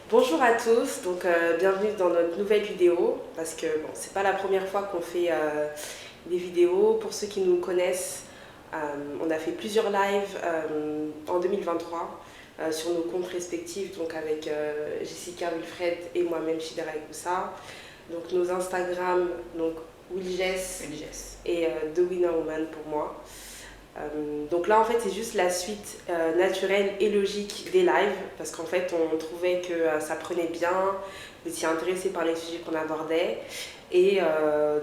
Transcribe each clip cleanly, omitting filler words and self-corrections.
Bonjour à tous, bienvenue dans notre nouvelle vidéo parce que c'est pas la première fois qu'on fait des vidéos. Pour ceux qui nous connaissent, on a fait plusieurs lives en 2023 sur nos comptes respectifs, donc avec Jessica Wilfred et moi-même Chidera Ekoussa. Donc nos Instagram, donc Wiljes et The Winner Woman pour moi. Donc là en fait c'est juste la suite naturelle et logique des lives parce qu'en fait on trouvait que ça prenait bien, vous étiez intéressés par les sujets qu'on abordait et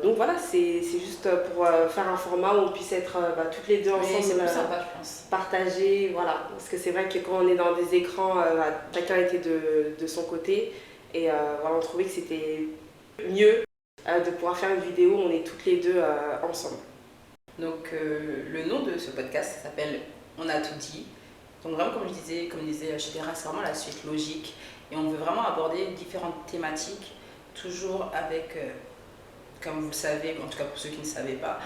donc voilà c'est juste pour faire un format où on puisse être toutes les deux ensemble, c'est plus sympa je pense. Partager, voilà, parce que c'est vrai que quand on est dans des écrans, chacun était de son côté et voilà, on trouvait que c'était mieux de pouvoir faire une vidéo où on est toutes les deux ensemble. Donc le nom de ce podcast s'appelle On a tout dit. Donc vraiment comme disait Chidera, c'est vraiment la suite logique et on veut vraiment aborder différentes thématiques, toujours avec, comme vous le savez, en tout cas pour ceux qui ne savaient pas,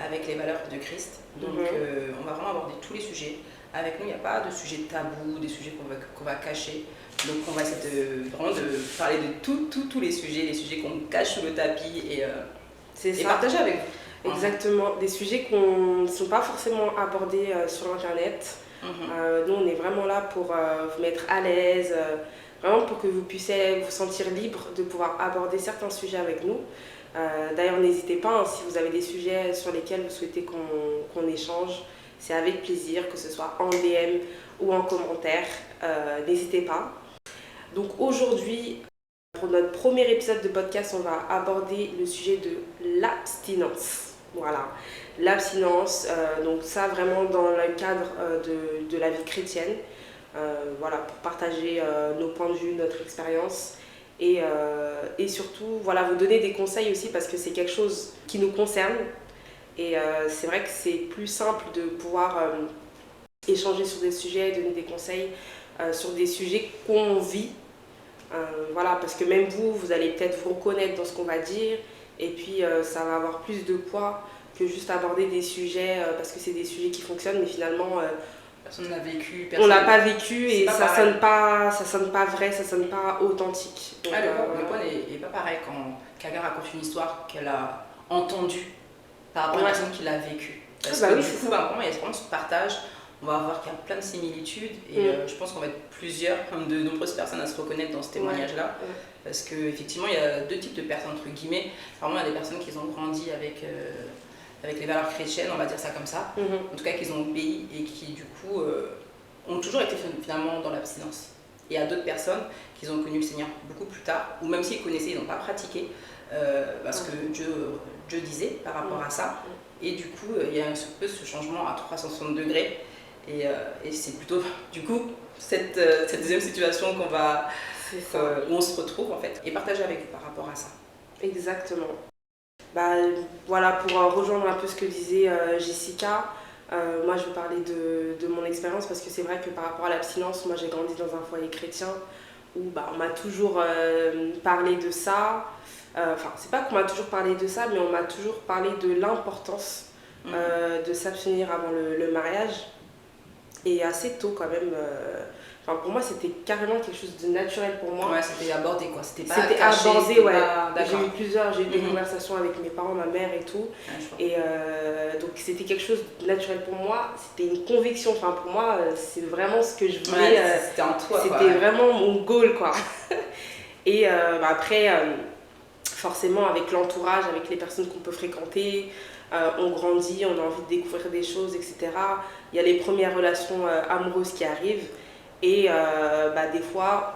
avec les valeurs de Christ. Donc on va vraiment aborder tous les sujets. Avec nous, il n'y a pas de sujet tabou, des sujets qu'on va cacher. Donc on va essayer de parler de tous les sujets qu'on cache sous le tapis et partager avec vous. Exactement, des sujets qui ne sont pas forcément abordés sur internet. Nous on est vraiment là pour vous mettre à l'aise, vraiment pour que vous puissiez vous sentir libre de pouvoir aborder certains sujets avec nous. D'ailleurs n'hésitez pas, si vous avez des sujets sur lesquels vous souhaitez qu'on échange, c'est avec plaisir, que ce soit en DM ou en commentaire, n'hésitez pas. Donc aujourd'hui, pour notre premier épisode de podcast, on va aborder le sujet de l'abstinence. Voilà, l'abstinence, donc ça vraiment dans le cadre de la vie chrétienne, voilà, pour partager nos points de vue, notre expérience et surtout voilà, vous donner des conseils aussi parce que c'est quelque chose qui nous concerne et c'est vrai que c'est plus simple de pouvoir échanger sur des sujets, donner des conseils sur des sujets qu'on vit. Voilà, parce que même vous allez peut-être vous reconnaître dans ce qu'on va dire et puis ça va avoir plus de poids que juste aborder des sujets parce que c'est des sujets qui fonctionnent mais finalement personne n'a vécu, on l'a pas vécu et ça sonne pas vrai, ça sonne pas authentique. Donc, le point n'est pas pareil quand quelqu'un raconte une histoire qu'elle a entendue par rapport à une personne qui l'a vécue. Parce que du coup, il y a vraiment ce partage. On va voir qu'il y a plein de similitudes et je pense qu'on va être plusieurs, comme de nombreuses personnes, à se reconnaître dans ce témoignage-là. Parce qu'effectivement, il y a deux types de personnes, entre guillemets. Vraiment, il y a des personnes qui ont grandi avec les valeurs chrétiennes, on va dire ça comme ça. En tout cas, qui ont obéi et qui, du coup, ont toujours été finalement dans l'abstinence. Et il y a d'autres personnes qui ont connu le Seigneur beaucoup plus tard, ou même s'ils connaissaient, ils n'ont pas pratiqué, parce que Dieu disait par rapport à ça. Et du coup, il y a un peu ce changement à 360 degrés. Et c'est plutôt, du coup, cette deuxième situation où on se retrouve, en fait, et partager avec vous par rapport à ça. Exactement. Voilà, pour rejoindre un peu ce que disait Jessica, moi je veux parler de mon expérience parce que c'est vrai que par rapport à l'abstinence, moi j'ai grandi dans un foyer chrétien où on m'a toujours parlé de ça. Enfin, c'est pas qu'on m'a toujours parlé de ça, mais on m'a toujours parlé de l'importance de s'abstenir avant le mariage. Et assez tôt quand même. Pour moi, c'était carrément quelque chose de naturel pour moi. Ouais, c'était abordé quoi. C'était caché, abordé, ouais. J'ai eu des conversations avec mes parents, ma mère et tout. Et donc c'était quelque chose de naturel pour moi. C'était une conviction. Enfin, pour moi, c'est vraiment ce que je voulais. Ouais, c'était en toi. C'était vraiment mon goal quoi. Et après, forcément, avec l'entourage, avec les personnes qu'on peut fréquenter, on grandit, on a envie de découvrir des choses, etc. Il y a les premières relations amoureuses qui arrivent. Et des fois,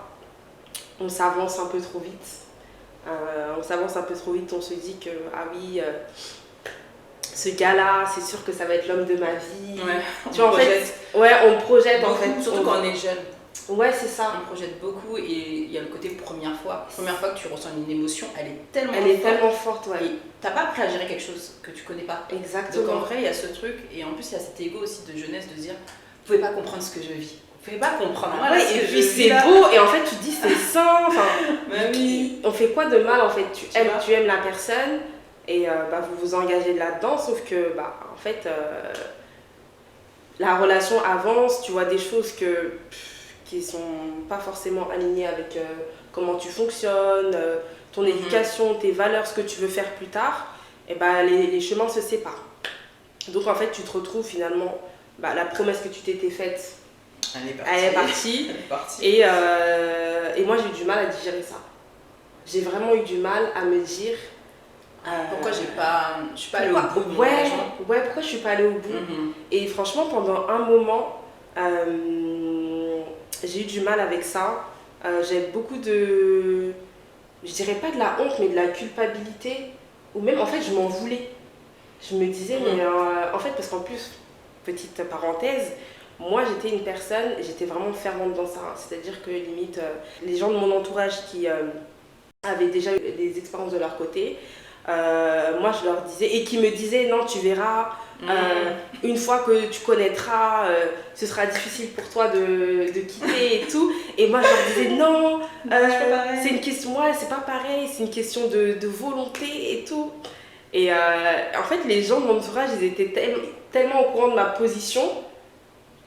on s'avance un peu trop vite. On se dit que, ah oui, ce gars-là, c'est sûr que ça va être l'homme de ma vie. Ouais, on projette en fait. Surtout quand on est jeune. Ouais, c'est ça. On projette beaucoup et il y a le côté première fois. Première fois que tu ressens une émotion, elle est tellement forte. Ouais. Et t'as pas appris à gérer quelque chose que tu connais pas. Exactement. Donc en vrai, il y a ce truc, et en plus, il y a cet ego aussi de jeunesse de dire, vous pouvez pas comprendre ce que je vis. Vous pouvez pas comprendre. Et puis c'est beau, et en fait, tu te dis c'est sain. Oui. On fait quoi de mal en fait? Tu aimes la personne, et vous vous engagez là-dedans, sauf que, en fait, la relation avance, tu vois des choses qui sont pas forcément alignés avec comment tu fonctionnes, ton éducation, tes valeurs, ce que tu veux faire plus tard, et bah, les chemins se séparent. Donc en fait, tu te retrouves finalement, bah, la promesse que tu t'étais faite, elle est partie. Et moi, j'ai eu du mal à digérer ça. J'ai vraiment eu du mal à me dire... pourquoi je suis pas allée au bout. Pourquoi je suis pas allée au bout. Et franchement, pendant un moment, j'ai eu du mal avec ça. J'avais beaucoup de... Je dirais pas de la honte, mais de la culpabilité. Ou même, en fait, je m'en voulais. Je me disais, mais en fait, parce qu'en plus, petite parenthèse, moi, j'étais une personne, j'étais vraiment fervente dans ça. C'est-à-dire que, limite, les gens de mon entourage qui avaient déjà eu des expériences de leur côté, moi, je leur disais, et qui me disaient, non, tu verras, une fois que tu connaîtras, ce sera difficile pour toi de quitter et tout. Et moi, je leur disais, non, c'est une question, ouais, c'est pas pareil, c'est une question de volonté et tout. Et en fait, les gens de mon entourage, ils étaient tellement au courant de ma position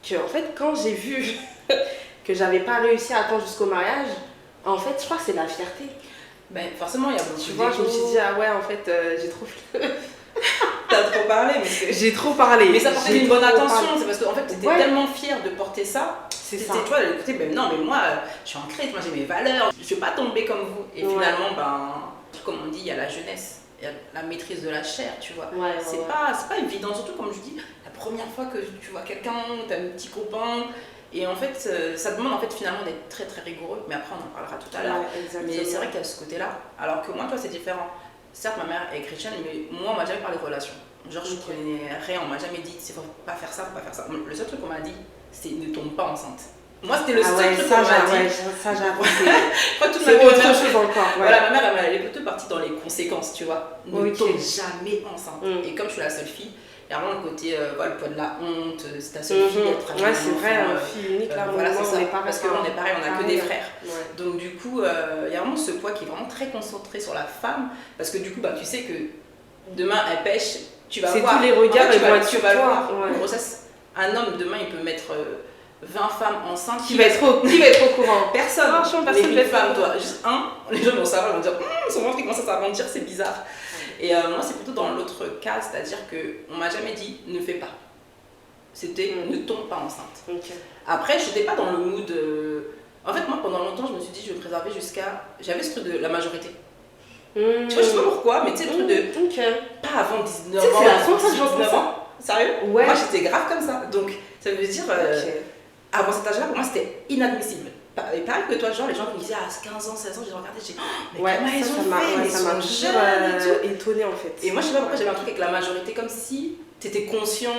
que, en fait, quand j'ai vu que j'avais pas réussi à attendre jusqu'au mariage, en fait, je crois que c'est la fierté. Ben, forcément, il y a beaucoup de... Tu vois, je me suis dit, ah ouais, en fait, j'ai trop... T'as trop parlé, mais j'ai trop parlé. Mais ça portait une bonne intention, c'est parce qu'en fait, t'étais tellement fière de porter ça. C'est ça. Tu vois, écoutez, ben non, mais moi, je suis ancrée, moi j'ai mes valeurs, je vais pas tomber comme vous. Et finalement, ben, comme on dit, il y a la jeunesse. Il y a la maîtrise de la chair, tu vois. C'est pas évident, surtout comme je dis, la première fois que tu vois quelqu'un, t'as un petit copain, et en fait, ça demande en fait finalement d'être très très rigoureux, mais après on en parlera tout à l'heure. Mais c'est vrai qu'il y a ce côté-là, alors que moi, toi, c'est différent. Certes, ma mère est chrétienne, mais moi, on m'a jamais parlé de relations. Genre, je connais rien, on m'a jamais dit, faut pas faire ça, faut pas faire ça. Le seul truc qu'on m'a dit, c'est ne tombe pas enceinte. Moi, c'était le seul truc qu'on m'a dit. Ça, j'avoue, c'est autre chose encore. Voilà, ma mère, elle est plutôt partie dans les conséquences, tu vois. Ne tombe jamais enceinte. Et comme je suis la seule fille, il y a vraiment le côté, le poids de la honte, c'est ta seule fille, être ouais, c'est vrai, fille unique, là, voilà, c'est ça. Parce qu'on est pareil, on a que des frères. Donc, du coup, il y a vraiment ce poids qui est vraiment très concentré sur la femme, parce que du coup, bah, tu sais que demain, elle pêche, tu vas voir. C'est tous les regards, tu vas le voir. Une grossesse, un homme, demain, il peut mettre 20 femmes enceintes. Qui va être au courant? Personne. Personne les femmes, toi. Juste les gens vont savoir, ils vont dire, son ventre, il commence à s'agrandir, c'est bizarre. Et moi, c'est plutôt dans l'autre cas, c'est-à-dire qu'on m'a jamais dit ne fais pas. C'était ne tombe pas enceinte. Après, je n'étais pas dans le mood. En fait, moi, pendant longtemps, je me suis dit je vais me préserver jusqu'à. J'avais ce truc de la majorité. Tu vois, je sais pas pourquoi, mais tu sais, le truc de. Pas avant 19 ans. C'est la première fois que j'entends ça. Sérieux? Moi, j'étais grave comme ça. Donc, ça veut dire. Avant cet âge-là, pour moi, c'était inadmissible. Et pareil que toi, genre, les gens qui me disaient à 15 ans, 16 ans, j'ai regardé, j'ai dit, mais comment ils ont fait, mais ça m'a toujours étonnée en fait. Et moi, je sais pas pourquoi j'avais un truc avec la majorité, comme si t'étais conscient,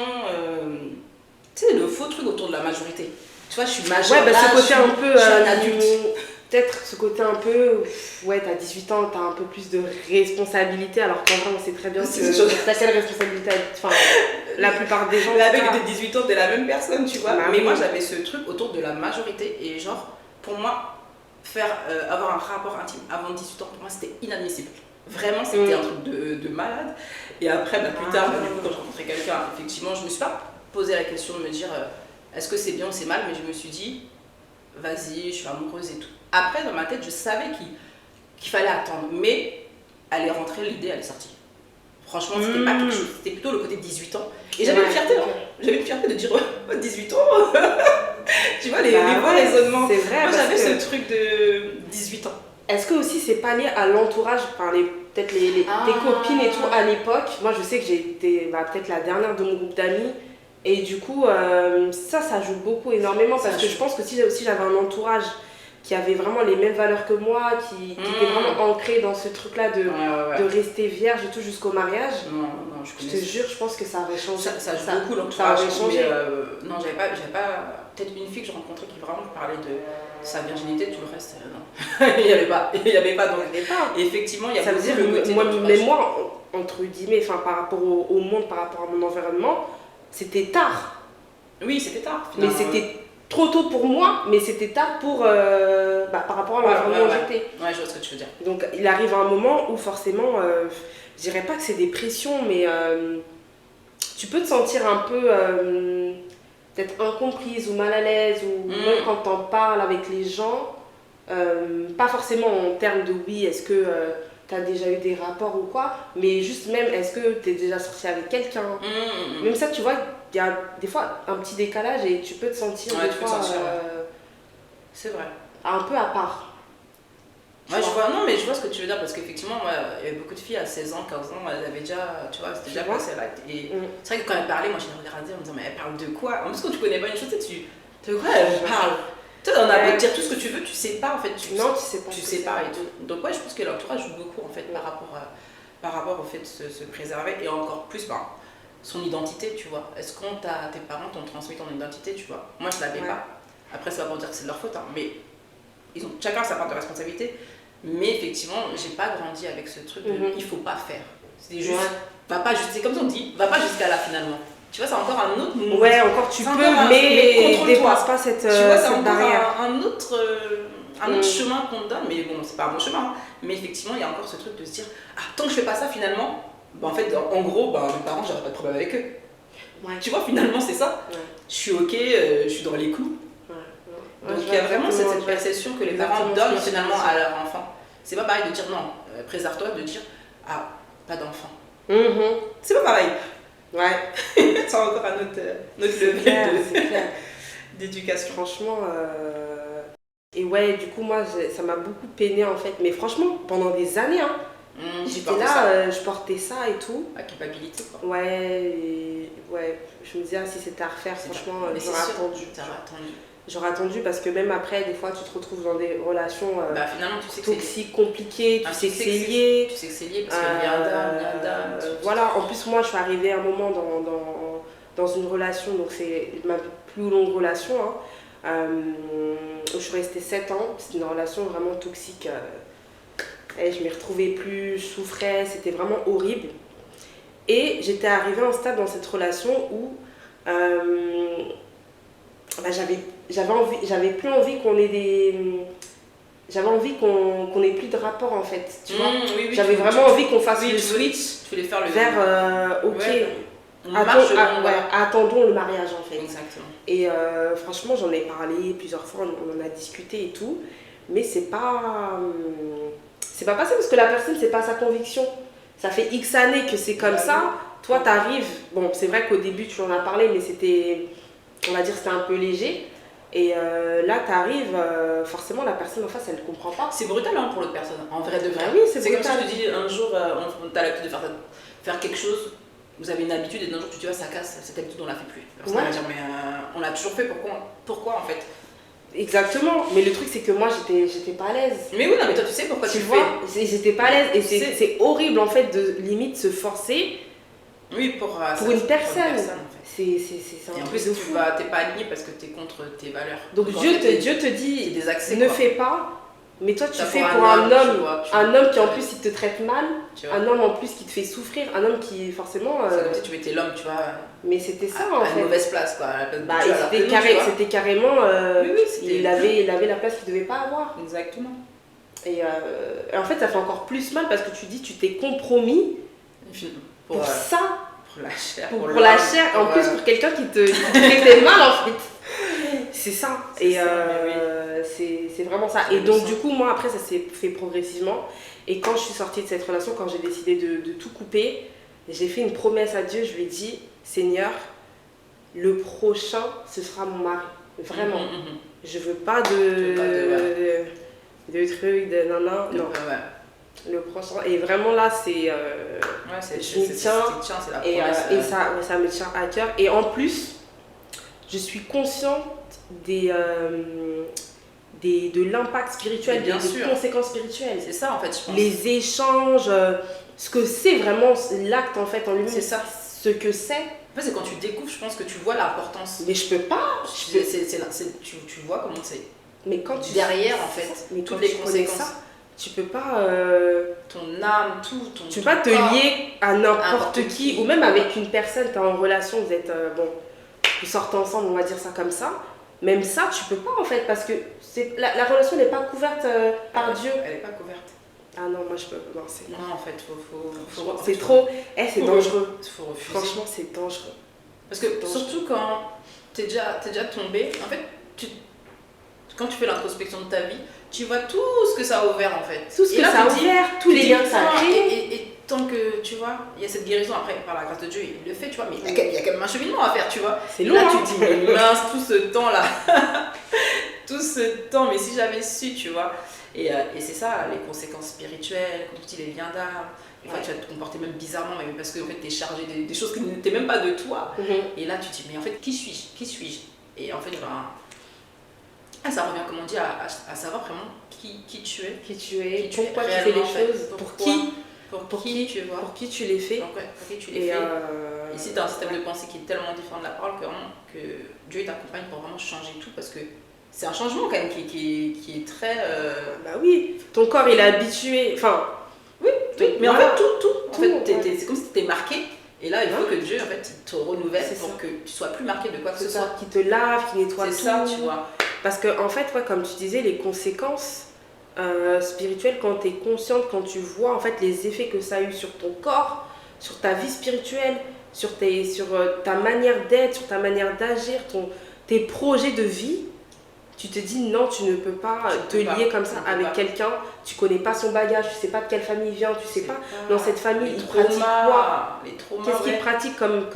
tu sais, le faux truc autour de la majorité. Tu vois, je suis majeure, ce côté un peu, je suis un adulte. Peut-être ce côté un peu, t'as 18 ans, t'as un peu plus de responsabilité, alors qu'en vrai, on sait très bien que t'as quelle responsabilité, enfin, la plupart des gens... Avec tes 18 ans, t'es la même personne, tu vois. Mais moi, j'avais ce truc autour de la majorité, et genre, pour moi, avoir un rapport intime avant 18 ans, pour moi, c'était inadmissible. Vraiment, c'était un truc de malade. Et après, plus tard, quand je rencontrais quelqu'un, effectivement, je me suis pas posé la question de me dire est-ce que c'est bien ou c'est mal, mais je me suis dit vas-y, je suis amoureuse et tout. Après, dans ma tête, je savais qu'il fallait attendre, mais elle est rentrée, l'idée, elle est sortie. Franchement, c'était pas quelque chose, c'était plutôt le côté 18 ans. Et j'avais une fierté, j'avais une fierté de dire 18 ans. Tu vois, les bons raisonnements. C'est vrai. Moi, j'avais ce truc de 18 ans. Est-ce que aussi c'est pas lié à l'entourage, enfin, peut-être tes copines et tout à l'époque? Moi, je sais que j'ai été peut-être la dernière de mon groupe d'amis. Et du coup, ça joue beaucoup, énormément. Parce que je pense que si j'avais un entourage qui avait vraiment les mêmes valeurs que moi, qui était vraiment ancré dans ce truc-là de rester vierge et tout jusqu'au mariage, je te jure, je pense que ça aurait changé. Ça joue beaucoup l'entourage. Ça aurait changé. Non, j'avais pas peut-être une fille que je rencontrais qui vraiment parlait de sa virginité, tout le reste, non. il n'y avait pas. Donc, et effectivement, il y a beaucoup le côté mais moi, entre guillemets, par rapport au monde, par rapport à mon environnement, c'était tard. Oui, c'était tard. Mais c'était trop tôt pour moi, mais c'était tard pour par rapport à l'environnement où j'étais. Ouais, je vois ce que tu veux dire. Donc il arrive un moment où forcément, je dirais pas que c'est des pressions, mais tu peux te sentir un peu, peut-être incomprise ou mal à l'aise, ou même quand t'en parles avec les gens, pas forcément en termes de oui, est-ce que t'as déjà eu des rapports ou quoi, mais juste même, est-ce que t'es déjà sorti avec quelqu'un. Même ça, tu vois, il y a des fois un petit décalage et tu peux te sentir des fois c'est vrai. un peu à part. Ouais, je vois, non, mais je vois ce que tu veux dire parce qu'effectivement, moi, il y avait beaucoup de filles à 16 ans, 15 ans, elles avaient déjà, tu vois, c'était déjà passé à l'acte. Et c'est vrai que quand elles parlaient, moi, je les regardais en me disant, mais elle parle de quoi? En plus, quand tu connais pas une chose, de quoi elle parle? Tu sais, on a beau te dire tout ce que tu veux, tu sais pas en fait. Non, tu sais pas. Tu sais pas et tout. Donc, ouais, je pense que l'entourage joue beaucoup en fait par rapport au fait de se préserver et encore plus, son identité, tu vois. Est-ce que tes parents t'ont transmis ton identité, tu vois? Moi, je l'avais pas. Après, ça va pas dire que c'est de leur faute, hein, mais ils ont chacun sa part de responsabilité. Mais effectivement, j'ai pas grandi avec ce truc de il faut pas faire. C'est juste, va pas juste, c'est comme on dit, va pas jusqu'à là finalement. Tu vois, c'est encore un autre moment. Ouais, encore tu peux, mais dépasse pas cette barrière. Tu vois, c'est encore un autre chemin qu'on te donne, mais bon, c'est pas un bon chemin. Hein. Mais effectivement, il y a encore ce truc de se dire, tant que je fais pas ça finalement, en fait, en gros, mes parents, j'aurais pas de problème avec eux. Ouais. Tu vois, finalement, c'est ça. Ouais. Je suis ok, je suis dans les clous. Donc il y a vraiment cette perception que les parents donnent finalement à leur enfant. C'est pas pareil de dire non, préserve-toi, de dire pas d'enfant. C'est pas pareil. Ouais. C'est encore un autre level d'éducation. Franchement, et ouais, du coup, moi, ça m'a beaucoup peiné en fait. Mais franchement, pendant des années, hein, j'étais là, je portais ça et tout. La culpabilité, quoi. Ouais, je me disais, si c'était à refaire, franchement, j'aurais attendu. J'aurais attendu parce que même après, des fois, tu te retrouves dans des relations finalement, tu sais toxiques, compliquées, tu sais que c'est lié. Tu sais que c'est lié parce qu'il y a un dame. Voilà, en plus, moi, je suis arrivée à un moment dans une relation, donc c'est ma plus longue relation, où je suis restée 7 ans. C'était une relation vraiment toxique. Et je m'y retrouvais plus, je souffrais, c'était vraiment horrible. Et j'étais arrivée à un stade dans cette relation où j'avais plus envie qu'on ait j'avais envie qu'on ait plus de rapport en fait, tu vois. J'avais vraiment envie qu'on fasse le switch vers attendons le mariage en fait. Exactement. Et franchement, j'en ai parlé plusieurs fois, on en a discuté et tout, mais c'est pas passé parce que la personne, c'est pas sa conviction. Ça fait X années que c'est comme ça. Toi, t'arrives, bon, c'est vrai qu'au début tu en as parlé, mais on va dire c'était un peu léger. Et là, t'arrives, forcément, la personne en face, elle ne comprend pas. C'est brutal pour l'autre personne, en vrai de vrai. Oui, c'est comme si je te dis un jour, t'as l'habitude de faire quelque chose, vous avez une habitude, et d'un jour tu te dis, ça casse, cette habitude, on la fait plus. On va dire, mais on l'a toujours fait, pourquoi en fait? Exactement, mais le truc c'est que moi j'étais pas à l'aise. Mais oui, non, mais toi tu sais pourquoi tu le fais. J'étais pas à l'aise et c'est horrible en fait de limite se forcer pour une personne. En fait. C'est et en plus t'es pas aligné parce que t'es contre tes valeurs. Donc Dieu te dit ne fais pas, mais toi tu fais pour un homme qui en plus il te traite mal, un homme en plus qui te fait souffrir, un homme qui forcément. C'est comme si tu mettais l'homme, tu vois. Mais c'était ça en fait. À une mauvaise place quoi. C'était carrément. Il avait la place qu'il devait pas avoir. Exactement. Et en fait ça fait encore plus mal parce que tu dis tu t'es compromis pour ça. Pour la chair, en plus pour quelqu'un qui te traitait mal en fait. C'est ça. Et c'est vraiment ça. Et donc du coup moi après ça s'est fait progressivement. Et quand je suis sortie de cette relation, quand j'ai décidé de tout couper, j'ai fait une promesse à Dieu. Je lui ai dit, Seigneur, le prochain ce sera mon mari. Vraiment. Je veux pas de trucs, de nanan. Non. Le prochain. Et vraiment là c'est je m'y tiens et ça me tient à cœur. Et en plus je suis consciente de l'impact spirituel, des conséquences spirituelles. C'est ça en fait, je pense. Les échanges, ce que c'est vraiment l'acte en fait en lui-même. C'est ça. Ce que c'est. En fait, c'est quand tu découvres, je pense que tu vois l'importance. Mais je peux pas. Tu vois comment c'est. Mais quand tu derrière en fait, mais toutes les conséquences. Tu peux pas. Ton âme, tout. Tu peux pas te lier à n'importe qui, ou même avec une personne, tu es en relation, vous êtes. Vous sortez ensemble, on va dire ça comme ça. Même ça, tu peux pas en fait, parce que la relation n'est pas couverte par Dieu. Elle n'est pas couverte. Ah non, moi je peux. Non, en fait, faut c'est trop. C'est dangereux. Faut refuser. Franchement, c'est dangereux. Parce que surtout quand t'es déjà tombé. En fait, quand tu fais l'introspection de ta vie, tu vois tout ce que ça a ouvert en fait. Tout ce que ça a ouvert, tous les liens que ça a créé. Et tant que, tu vois, il y a cette guérison après, par la grâce de Dieu, il le fait, tu vois, mais il y a quand même un cheminement à faire, tu vois. C'est long. Là, tu te dis, mais mince, tout ce temps-là. Tout ce temps, mais si j'avais su, tu vois. Et c'est ça, les conséquences spirituelles, comme tu dis, les liens d'âme. Des fois, tu vas te comporter même bizarrement, mais parce que en fait, tu es chargé des choses qui n'étaient même pas de toi. Et là, tu te dis, mais en fait, qui suis-je? Et en fait, ça revient, comme on dit, à savoir vraiment qui tu es. Pourquoi tu fais les choses, pour qui tu vois. Pour qui tu les fais. Pour qui tu les fais. Et si tu as un système de pensée qui est tellement différent de la parole que Dieu t'accompagne pour vraiment changer tout, parce que c'est un changement quand même qui est très... Bah oui, ton corps il est habitué, enfin... Oui, mais en fait tout. En fait, c'est comme si tu étais marqué. Et là, il faut que Dieu en fait, te renouvelle pour que tu sois plus marqué de quoi que ce soit. Qui te lave, qui nettoie tout. C'est ça, tu vois. Parce que en fait, comme tu disais, les conséquences spirituelles, quand tu es consciente, quand tu vois en fait les effets que ça a eu sur ton corps, sur ta vie spirituelle, sur ta manière d'être, sur ta manière d'agir, tes projets de vie, tu te dis non, tu ne peux pas te lier comme ça avec quelqu'un, tu connais pas son bagage, tu sais pas de quelle famille il vient, tu sais pas dans cette famille il pratique quoi, qu'est-ce qu'il pratique comme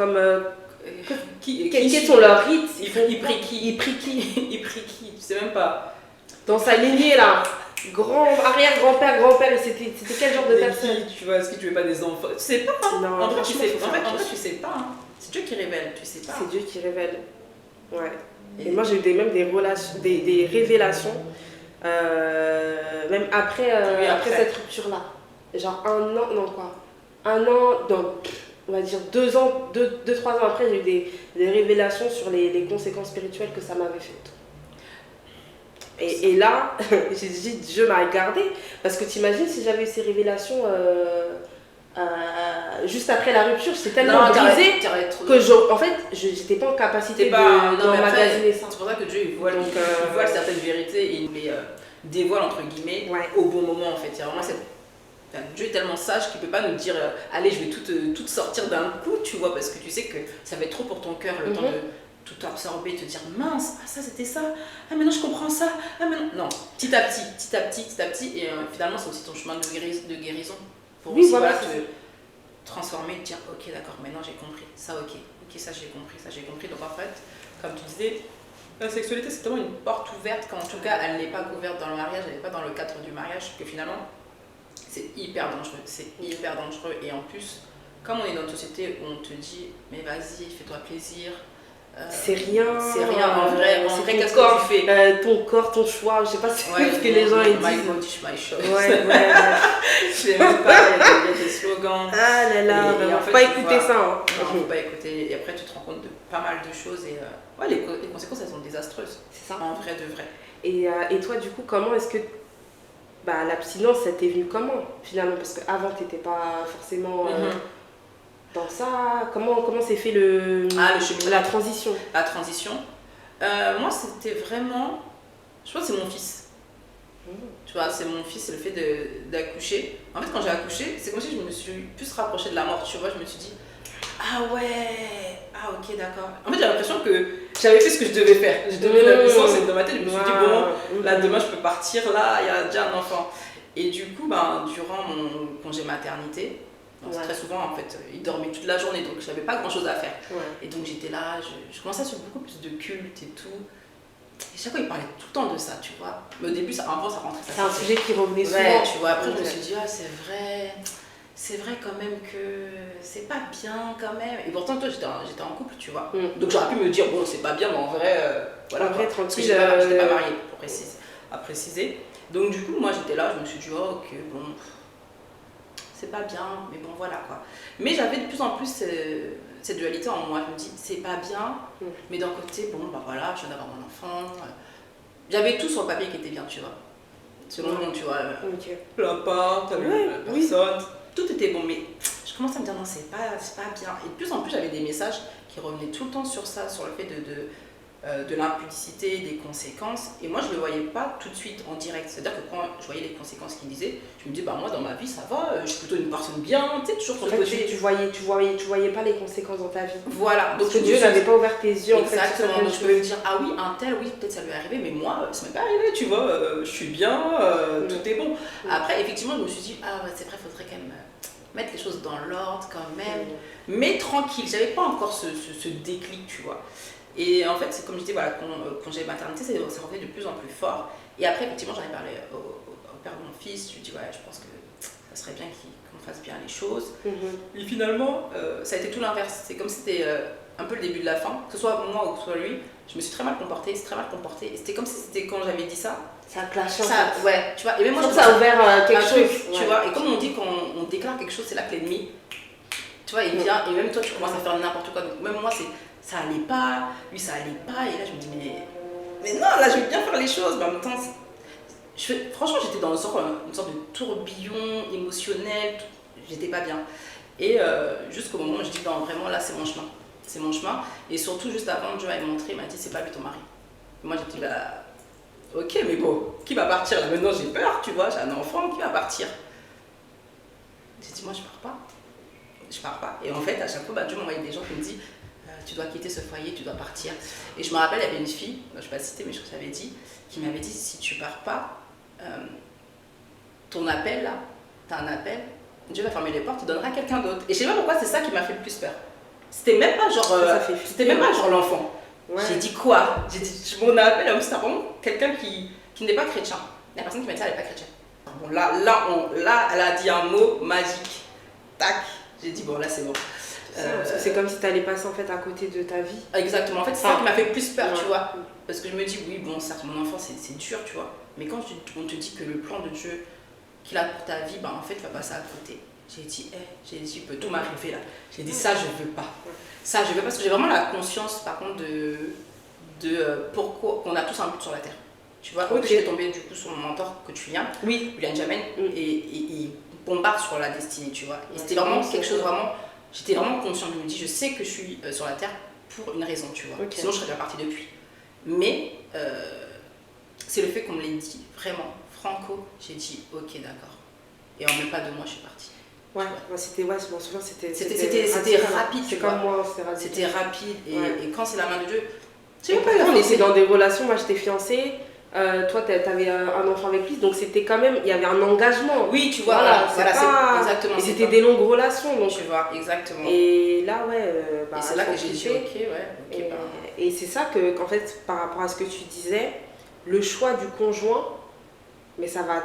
quels sont leurs rites, il prie qui, tu sais même pas. Dans sa lignée là, arrière-grand-père, c'était quel genre de personne? Tu vois, est-ce que tu veux pas des enfants? Tu sais pas, hein. Non, en vrai, tu sais pas, hein. C'est Dieu qui révèle, tu sais pas. C'est Dieu qui révèle, ouais. Et moi j'ai eu même des révélations, même après cette rupture-là. Genre on va dire 2 ans, 3 ans après, j'ai eu des révélations sur les conséquences spirituelles que ça m'avait faites. Et là, j'ai dit, Dieu m'a regardé, parce que t'imagines si j'avais eu ces révélations juste après la rupture, j'étais tellement brisée que en fait, j'étais pas en capacité d'emmagasiner ça. C'est pour ça que Dieu il voile certaines vérités et il les dévoile entre guillemets au bon moment en fait. Il y a vraiment Dieu est tellement sage qu'il peut pas nous dire allez, je vais tout sortir d'un coup, tu vois, parce que tu sais que ça va être trop pour ton cœur le temps de tout absorber, te dire mince, ça c'était ça, maintenant je comprends ça, maintenant. Non, petit à petit, et finalement c'est aussi ton chemin de guérison pour aussi te transformer, te dire ok d'accord, maintenant j'ai compris, ça ok, ça j'ai compris, donc en fait, comme tu disais, la sexualité c'est tellement une porte ouverte qu'en tout cas elle n'est pas couverte dans le mariage, elle n'est pas dans le cadre du mariage, que finalement c'est hyper dangereux, et en plus, comme on est dans une société où on te dit mais vas-y, fais-toi plaisir, c'est rien en vrai qu'est-ce que tu fais, ton corps, ton choix, je sais pas ce que les gens ils disent, my body, my choice. Je sais même pas, il y a des slogans, ah là là, faut pas écouter ça, hein. Non, faut pas écouter, et après tu te rends compte de pas mal de choses, et les conséquences elles sont désastreuses, c'est ça, en vrai de vrai. Et toi du coup, comment est-ce que l'abstinence, ça t'est venu comment finalement, parce qu'avant t'étais pas forcément dans ça, comment s'est fait la transition? La transition, moi c'était vraiment, je pense que c'est mon fils. Tu vois, c'est mon fils, c'est le fait d'accoucher. En fait, quand j'ai accouché, c'est comme si je me suis plus rapprochée de la mort, tu vois, je me suis dit ah ouais, ah ok d'accord. En fait, j'ai l'impression que j'avais fait ce que je devais faire. Je devais la naissance, et dans ma tête, je me suis dit bon, là demain je peux partir, là il y a déjà un enfant. Et du coup, durant mon congé maternité, très souvent en fait, il dormait toute la journée, donc j'avais pas grand chose à faire. Et donc j'étais là, je commençais à suivre beaucoup plus de culte et tout. Et chaque fois il parlait tout le temps de ça, tu vois. Mais au début, avant ça rentrait. C'est un sujet qui revenait souvent. Ouais, tu vois, après je me suis dit, ah c'est vrai quand même que c'est pas bien quand même. Et pourtant toi j'étais en couple, tu vois. Donc j'aurais pu me dire bon c'est pas bien, mais en vrai voilà. En vrai tranquille. J'étais pas mariée à préciser. Donc du coup moi j'étais là, je me suis dit oh, ok bon c'est pas bien, mais bon voilà quoi. Mais j'avais de plus en plus cette dualité en moi. Je me dis c'est pas bien, mais d'un côté bon voilà, je viens d'avoir mon enfant. J'avais tout sur le papier qui était bien, tu vois. Selon moi, tu vois, l'appart, la personne, tout était bon, mais je commençais à me dire non, c'est pas bien. Et de plus en plus, j'avais des messages qui revenaient tout le temps sur ça, sur le fait de l'impudicité, des conséquences. Et moi, je ne le voyais pas tout de suite en direct. C'est-à-dire que quand je voyais les conséquences qu'il disait, je me disais, bah, moi, dans ma vie, ça va, je suis plutôt une personne bien, tu sais, toujours en fait, tu voyais pas les conséquences dans ta vie. Voilà. Donc, parce que Dieu n'avait pas ouvert tes yeux. Exactement. En fait, donc, je pouvais me dire, ah oui, un tel, oui, peut-être ça lui est arrivé, mais moi, ça m'est pas arrivé, tu vois, je suis bien, tout est bon. Après, effectivement, je me suis dit, ah ouais, c'est vrai, il faudrait quand même mettre les choses dans l'ordre quand même, mais tranquille. J'avais pas encore ce déclic, tu vois. Et en fait, c'est comme je disais, voilà, congé maternité, ça revenait de plus en plus fort. Et après, effectivement, j'en ai parlé au père de mon fils. Je lui ai dit, ouais, je pense que ça serait bien qu'on fasse bien les choses. Et finalement, ça a été tout l'inverse. C'est comme si c'était un peu le début de la fin, que ce soit moi ou que ce soit lui. Je me suis très mal comportée, c'est très mal comporté. Et c'était comme si c'était quand j'avais dit ça. Ça a clashé. Ouais, tu vois. Et même moi, ça a ouvert quelque chose. Tu vois. Et comme on dit, quand on déclare quelque chose, c'est là que l'ennemi, tu vois, il vient. Et même toi, tu commences à faire n'importe quoi. Donc même moi, ça allait pas, lui ça allait pas, et là je me dis mais non, là je veux bien faire les choses, mais en même temps, franchement j'étais dans une sorte de tourbillon émotionnel, j'étais pas bien. Et jusqu'au moment où je dis non, vraiment là c'est mon chemin, et surtout juste avant Dieu m'avait montré, il m'a dit c'est pas lui ton mari. Et moi j'ai dit bah ok, mais bon, qui va partir là maintenant, j'ai peur, tu vois, j'ai un enfant, qui va partir? J'ai dit moi je pars pas, et en fait à chaque fois Dieu m'envoyait des gens qui me disent tu dois quitter ce foyer, tu dois partir. Et je me rappelle, il y avait une fille, je ne vais pas citer, mais je crois que j'avais dit, qui m'avait dit si tu pars pas, ton appel là, tu as un appel, Dieu va fermer les portes, tu donneras à quelqu'un d'autre. Et je sais pas pourquoi, c'est ça qui m'a fait le plus peur. C'était même pas genre l'enfant. Ouais. J'ai dit quoi? J'ai dit mon appel, c'est vraiment quelqu'un qui n'est pas chrétien. La personne qui m'a dit ça, elle n'est pas chrétienne. Bon, là, elle a dit un mot magique. Tac. J'ai dit bon, là c'est bon. C'est comme si tu allais passer en fait à côté de ta vie. Exactement, en fait c'est ça qui m'a fait plus peur, tu vois. Parce que je me dis, oui, bon, certes, mon enfant c'est dur, tu vois. Mais quand on te dit que le plan de Dieu qu'il a pour ta vie, bah en fait, tu vas passer à côté. J'ai dit, il peut tout m'arriver là. J'ai dit, ça, je veux pas. Ça, je veux parce que j'ai vraiment la conscience, par contre, de pourquoi on a tous un but sur la terre. Tu vois, okay. J'étais tombée du coup sur mon mentor quotidien, William Jamen, et il bombarde sur la destinée, tu vois. Et c'était vraiment quelque chose, vraiment. J'étais vraiment consciente, je me dis, je sais que je suis sur la Terre pour une raison, tu vois. Okay. Sinon, je serais déjà partie depuis. Mais c'est le fait qu'on me l'ait dit, vraiment, franco, j'ai dit, ok, d'accord. Et en même pas 2 mois, je suis partie. Ouais, je m'en souviens, c'était rapide, tu vois. Comme moi, c'était rapide. Et quand c'est la main de Dieu, tu sais pas, on était dans des relations, moi j'étais fiancée. Toi, tu avais un enfant avec lui, donc c'était quand même, il y avait un engagement. Oui, tu vois, voilà, exactement. Et c'était des longues relations, donc. Tu vois, exactement. Et là, et c'est là que j'ai dit, ok, et c'est ça qu'en fait, par rapport à ce que tu disais, le choix du conjoint, mais ça va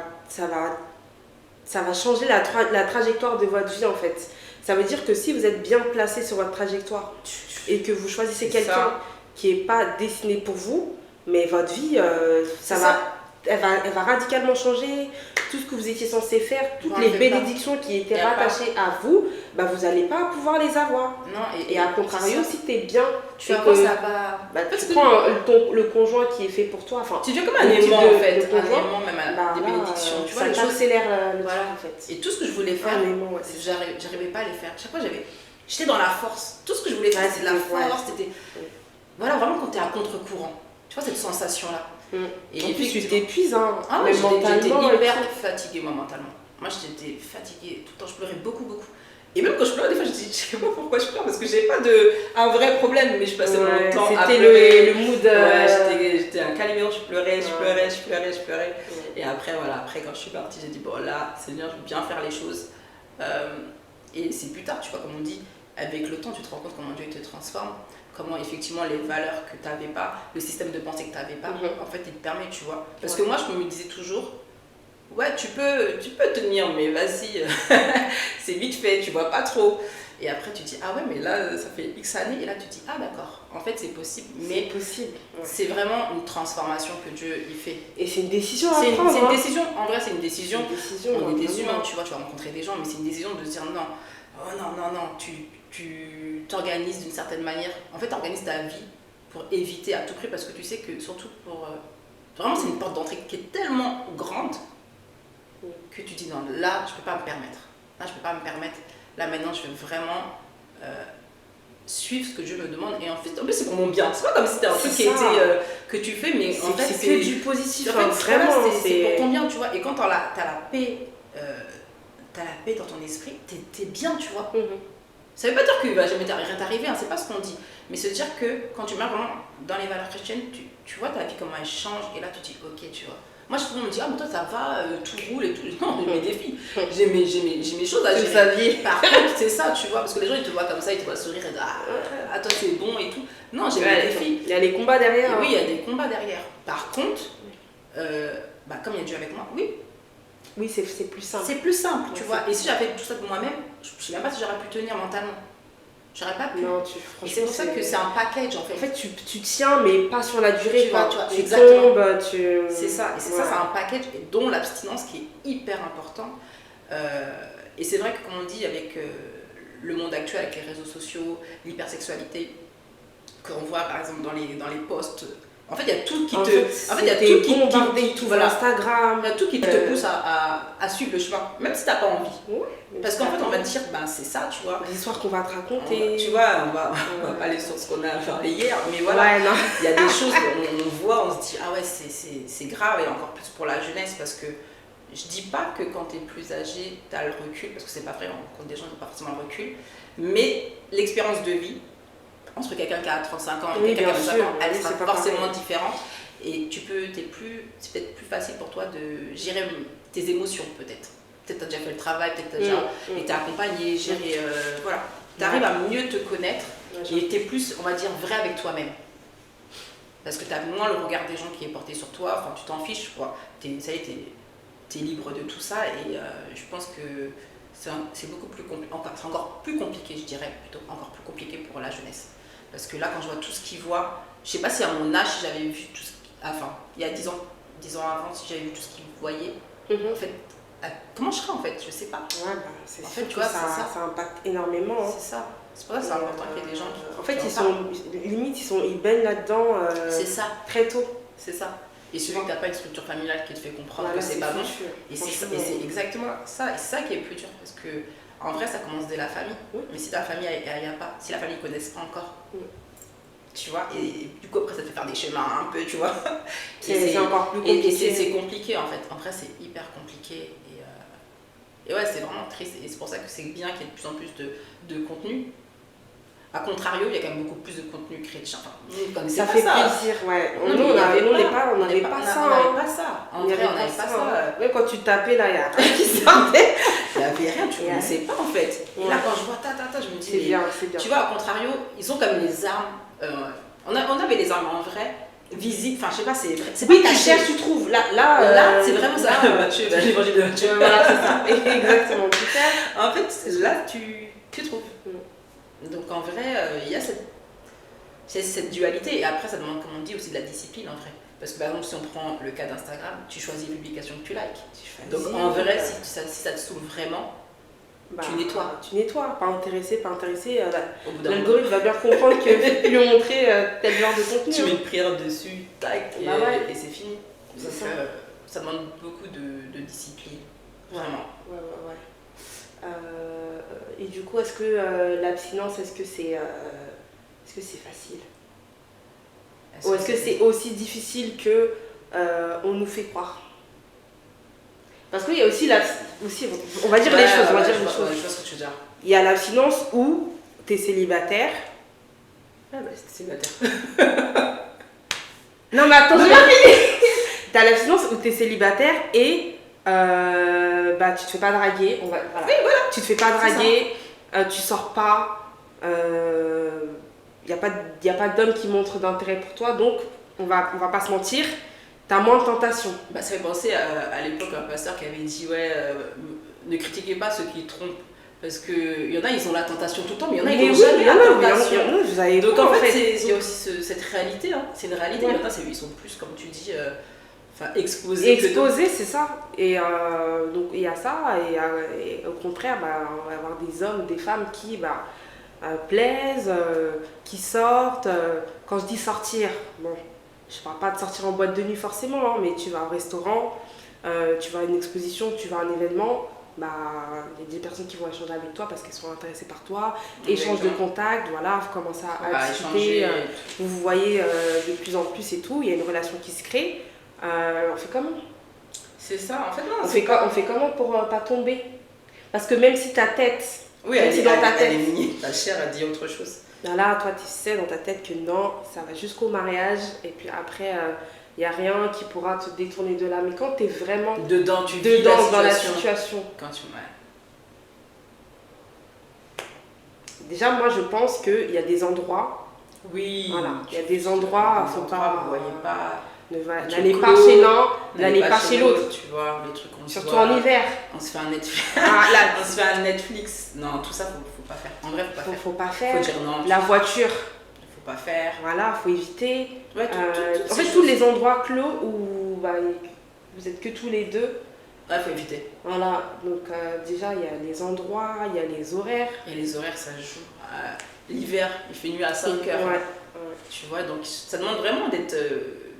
changer la trajectoire de votre vie en fait. Ça veut dire que si vous êtes bien placé sur votre trajectoire et que vous choisissez quelqu'un qui n'est pas destiné pour vous, mais votre vie, elle va radicalement changer. Tout ce que vous étiez censé faire, toutes les bénédictions qui étaient rattachées à vous, bah, vous n'allez pas pouvoir les avoir. Non, et à contrario, si tu es bien, tu vas voir, ça va. Bah, tu prends le conjoint qui est fait pour toi. Enfin, tu deviens comme un aimant en fait, un aimant même à des bénédictions. Tu vois, ça accélère le truc en fait. Et tout ce que je voulais faire, j'arrivais pas à les faire. Chaque fois, j'étais dans la force. Tout ce que je voulais faire, c'était de la force. C'était voilà, vraiment quand tu es à contre-courant. Tu vois cette sensation-là. Et en plus, tu t'épuises, hein. Ah ouais, j'étais hyper fatiguée, moi, mentalement. Moi, j'étais fatiguée tout le temps, je pleurais beaucoup. Et même quand je pleurais, des fois, je sais pas pourquoi je pleure, parce que j'ai pas un vrai problème, mais je passais mon temps à pleurer. C'était le mood. Ouais, j'étais un calimero, je pleurais. Et après, voilà, quand je suis partie, j'ai dit, bon, là, Seigneur, je veux bien faire les choses. Et c'est plus tard, tu vois, comme on dit, avec le temps, tu te rends compte comment Dieu te transforme. Comment effectivement les valeurs que tu n'avais pas, le système de pensée que tu n'avais pas, en fait il te permet, tu vois. Parce que moi je me disais toujours, ouais tu peux tenir, mais vas-y, c'est vite fait, tu vois pas trop. Et après tu dis, ah ouais mais là ça fait X années, et là tu dis, ah d'accord, en fait c'est possible. Mais c'est vraiment une transformation que Dieu y fait. Et c'est une décision à prendre. C'est une décision, en vrai c'est une décision. On est des humains, tu vois, tu vas rencontrer des gens, mais c'est une décision de se dire non, oh non, tu t'organises d'une certaine manière. En fait, tu organises ta vie pour éviter à tout prix, parce que tu sais que surtout pour... vraiment, c'est une porte d'entrée qui est tellement grande que tu dis non, là, je peux pas me permettre. Là, maintenant, je veux vraiment suivre ce que Dieu me demande. Et en plus c'est pour mon bien. C'est pas comme si c'était un truc qui était, que tu fais, mais en fait c'est que du positif. En fait, vraiment, c'est pour ton bien, tu vois. Et quand t'as la paix, dans ton esprit, t'es bien, tu vois. Ça veut pas dire qu'il va jamais rien t'arriver, hein, c'est pas ce qu'on dit. Mais se dire que quand tu mets vraiment dans les valeurs chrétiennes, tu vois ta vie comment elle change, et là tu te dis ok, tu vois. Moi, je me dis, ah, mais toi ça va, tout roule et tout. Non, j'ai mes défis, j'ai mes choses à gérer. Par contre, c'est ça, tu vois, parce que les gens ils te voient comme ça, ils te voient sourire et disent, ah, toi c'est bon et tout. Non, j'ai mes défis. Il y a les combats derrière. Et oui, il y a des combats derrière. Par contre, comme il y a Dieu avec moi, oui, c'est plus simple. C'est plus simple, tu vois. Et si j'avais tout ça de moi-même, je ne sais même pas si j'aurais pu tenir mentalement. J'aurais pas pu. Non, et c'est pour ça que c'est un package en fait. En fait, tu tiens, mais pas sur la durée. Tu vois, tu tombes, C'est ça. Et ça, c'est un package dont l'abstinence qui est hyper important. Et c'est vrai que, comme on dit, avec le monde actuel, avec les réseaux sociaux, l'hypersexualité, qu'on voit par exemple dans les posts. En fait, il y a tout qui te. En fait, il y a tout qui voilà. Instagram. Il y a tout qui te pousse à suivre le chemin, même si tu n'as pas envie. Parce qu'en fait, on va te dire, c'est ça, tu vois. L'histoire qu'on va te raconter. Tu vois, on va pas aller sur ce qu'on a parlé hier, mais voilà. Il y a des choses qu'on voit, on se dit, ah ouais, c'est grave, et encore plus pour la jeunesse, parce que je dis pas que quand tu es plus âgé, tu as le recul, parce que c'est pas vrai, on rencontre des gens qui n'ont pas forcément le recul, mais l'expérience de vie, entre quelqu'un qui a 35 ans et quelqu'un qui a 25 ans, elle sera forcément différente. Et c'est peut-être plus facile pour toi de gérer tes émotions, peut-être. Peut-être tu as déjà fait le travail, peut-être tu as déjà été accompagné, géré. Voilà. Tu arrives à mieux te connaître et tu es plus, on va dire, vrai avec toi-même. Parce que tu as moins le regard des gens qui est porté sur toi, enfin, tu t'en fiches, quoi. Ça y est, tu es libre de tout ça. Et je pense que c'est beaucoup plus compliqué. C'est encore plus compliqué, je dirais, plutôt encore plus compliqué pour la jeunesse. Parce que là, quand je vois tout ce qu'ils voient, je sais pas si à mon âge, j'avais vu tout ce enfin, il y a 10 ans avant, si j'avais vu tout ce qu'ils voyaient, en fait, comment je serais en fait, je sais pas. C'est en fait, tu vois, ça impacte énormément. C'est ça. C'est pour ça que c'est important qu'il y ait des gens qui. En fait, ils baignent là-dedans. C'est ça. Très tôt. C'est ça. Et celui que t'as pas une structure familiale qui te fait comprendre que c'est pas bon. Et c'est exactement ça. Et c'est ça qui est plus dur, parce que. En vrai, ça commence dès la famille. Mais si ta famille, il n'y a pas, si la famille ne connaisse pas encore, tu vois, et du coup, après, ça te fait faire des chemins un peu, tu vois. C'est encore plus compliqué. Et c'est compliqué, en fait. En vrai, c'est hyper compliqué. Et ouais, c'est vraiment triste. Et c'est pour ça que c'est bien qu'il y ait de plus en plus de contenu. A contrario, il y a quand même beaucoup plus de contenu chrétien. Enfin, ça fait plaisir, ouais. On n'avait pas ça. En vrai, on n'avait pas ça. Même quand tu tapais, là, il y a rien qui sortait. Il n'y avait rien, tu ne connaissais pas en fait. Et là, quand je vois je me dis, c'est bien. Tu vois, à contrario, ils ont comme les armes. On avait les armes en vrai, visibles. Enfin, je sais pas, c'est oui, tu cherches, tu trouves. Là, c'est vraiment ça. Mathieu, l'évangile de Mathieu. Voilà, c'est ça. Exactement. En fait, là, tu trouves. Donc en vrai, il y a cette dualité. Et après, ça demande, comme on dit, aussi de la discipline en vrai. Parce que par exemple, si on prend le cas d'Instagram, tu choisis les publications que tu likes. Donc en vrai, si ça te saoule vraiment, tu nettoies. Tu nettoies. Pas intéressé. L'algorithme va bien comprendre que lui montrer tel genre de contenu. Tu mets une prière dessus, tac, et c'est fini. Donc ça demande beaucoup de discipline. Vraiment. Ouais. Et du coup, est-ce que l'abstinence, est-ce que c'est facile? Ou est-ce que c'est aussi difficile que on nous fait croire? Parce qu'il y a aussi on va dire les choses. Je vois ce que tu veux dire. Il y a l'abstinence où tu es célibataire. C'est célibataire. Non mais attends, j'ai pas fini. T'as l'abstinence où tu es célibataire et tu te fais pas draguer. Oui, voilà. Tu te fais pas draguer, tu sors pas. Il n'y a pas d'homme qui montre d'intérêt pour toi, donc on va pas se mentir, t'as moins de tentation. Ça fait penser à l'époque un pasteur qui avait dit ne critiquez pas ceux qui trompent, parce qu'il y en a ils ont la tentation tout le temps, mais il y en a ils n'ont jamais la tentation. Donc en fait il y a aussi cette réalité, hein. C'est une réalité, il y en a ils sont plus comme tu dis exposés, c'est ça. Et donc il y a ça, et au contraire on va avoir des hommes, des femmes qui plaisent, qui sortent. Quand je dis sortir, bon, je parle pas de sortir en boîte de nuit forcément, hein, mais tu vas au restaurant, tu vas à une exposition, tu vas à un événement, bah, il y a des personnes qui vont échanger avec toi parce qu'elles sont intéressées par toi, échange de contact, voilà, vous commencez à discuter, vous vous voyez de plus en plus et tout, il y a une relation qui se crée. On fait comment? C'est ça, en fait, non. On fait comment pour pas tomber? Parce que même si ta tête, oui, elle, dans ta tête, ta chair a dit autre chose. Là, toi, tu sais dans ta tête que non, ça va jusqu'au mariage et puis après, il n'y a rien qui pourra te détourner de là. Mais quand tu es vraiment dedans, tu vis dans la situation. Quand tu... Déjà, moi, je pense qu'il y a des endroits. Oui. Voilà, il y a des endroits, faut pas. Vous voyez pas. N'allez pas chez l'un, n'allez pas chez l'autre. Tu vois, les trucs qu'on surtout en hiver. On se fait un Netflix. On se fait un Netflix. Non, tout ça, faut pas faire. En vrai, faut pas faire. Faut dire non. La voiture. Faut pas faire. Voilà, faut éviter. Ouais, en fait, tous les endroits clos où vous êtes que tous les deux. Ouais, faut éviter. Voilà, donc déjà, il y a les endroits, il y a les horaires. Et les horaires, ça joue. L'hiver, il fait nuit à 5 heures. Ouais. Tu vois, donc ça demande vraiment d'être.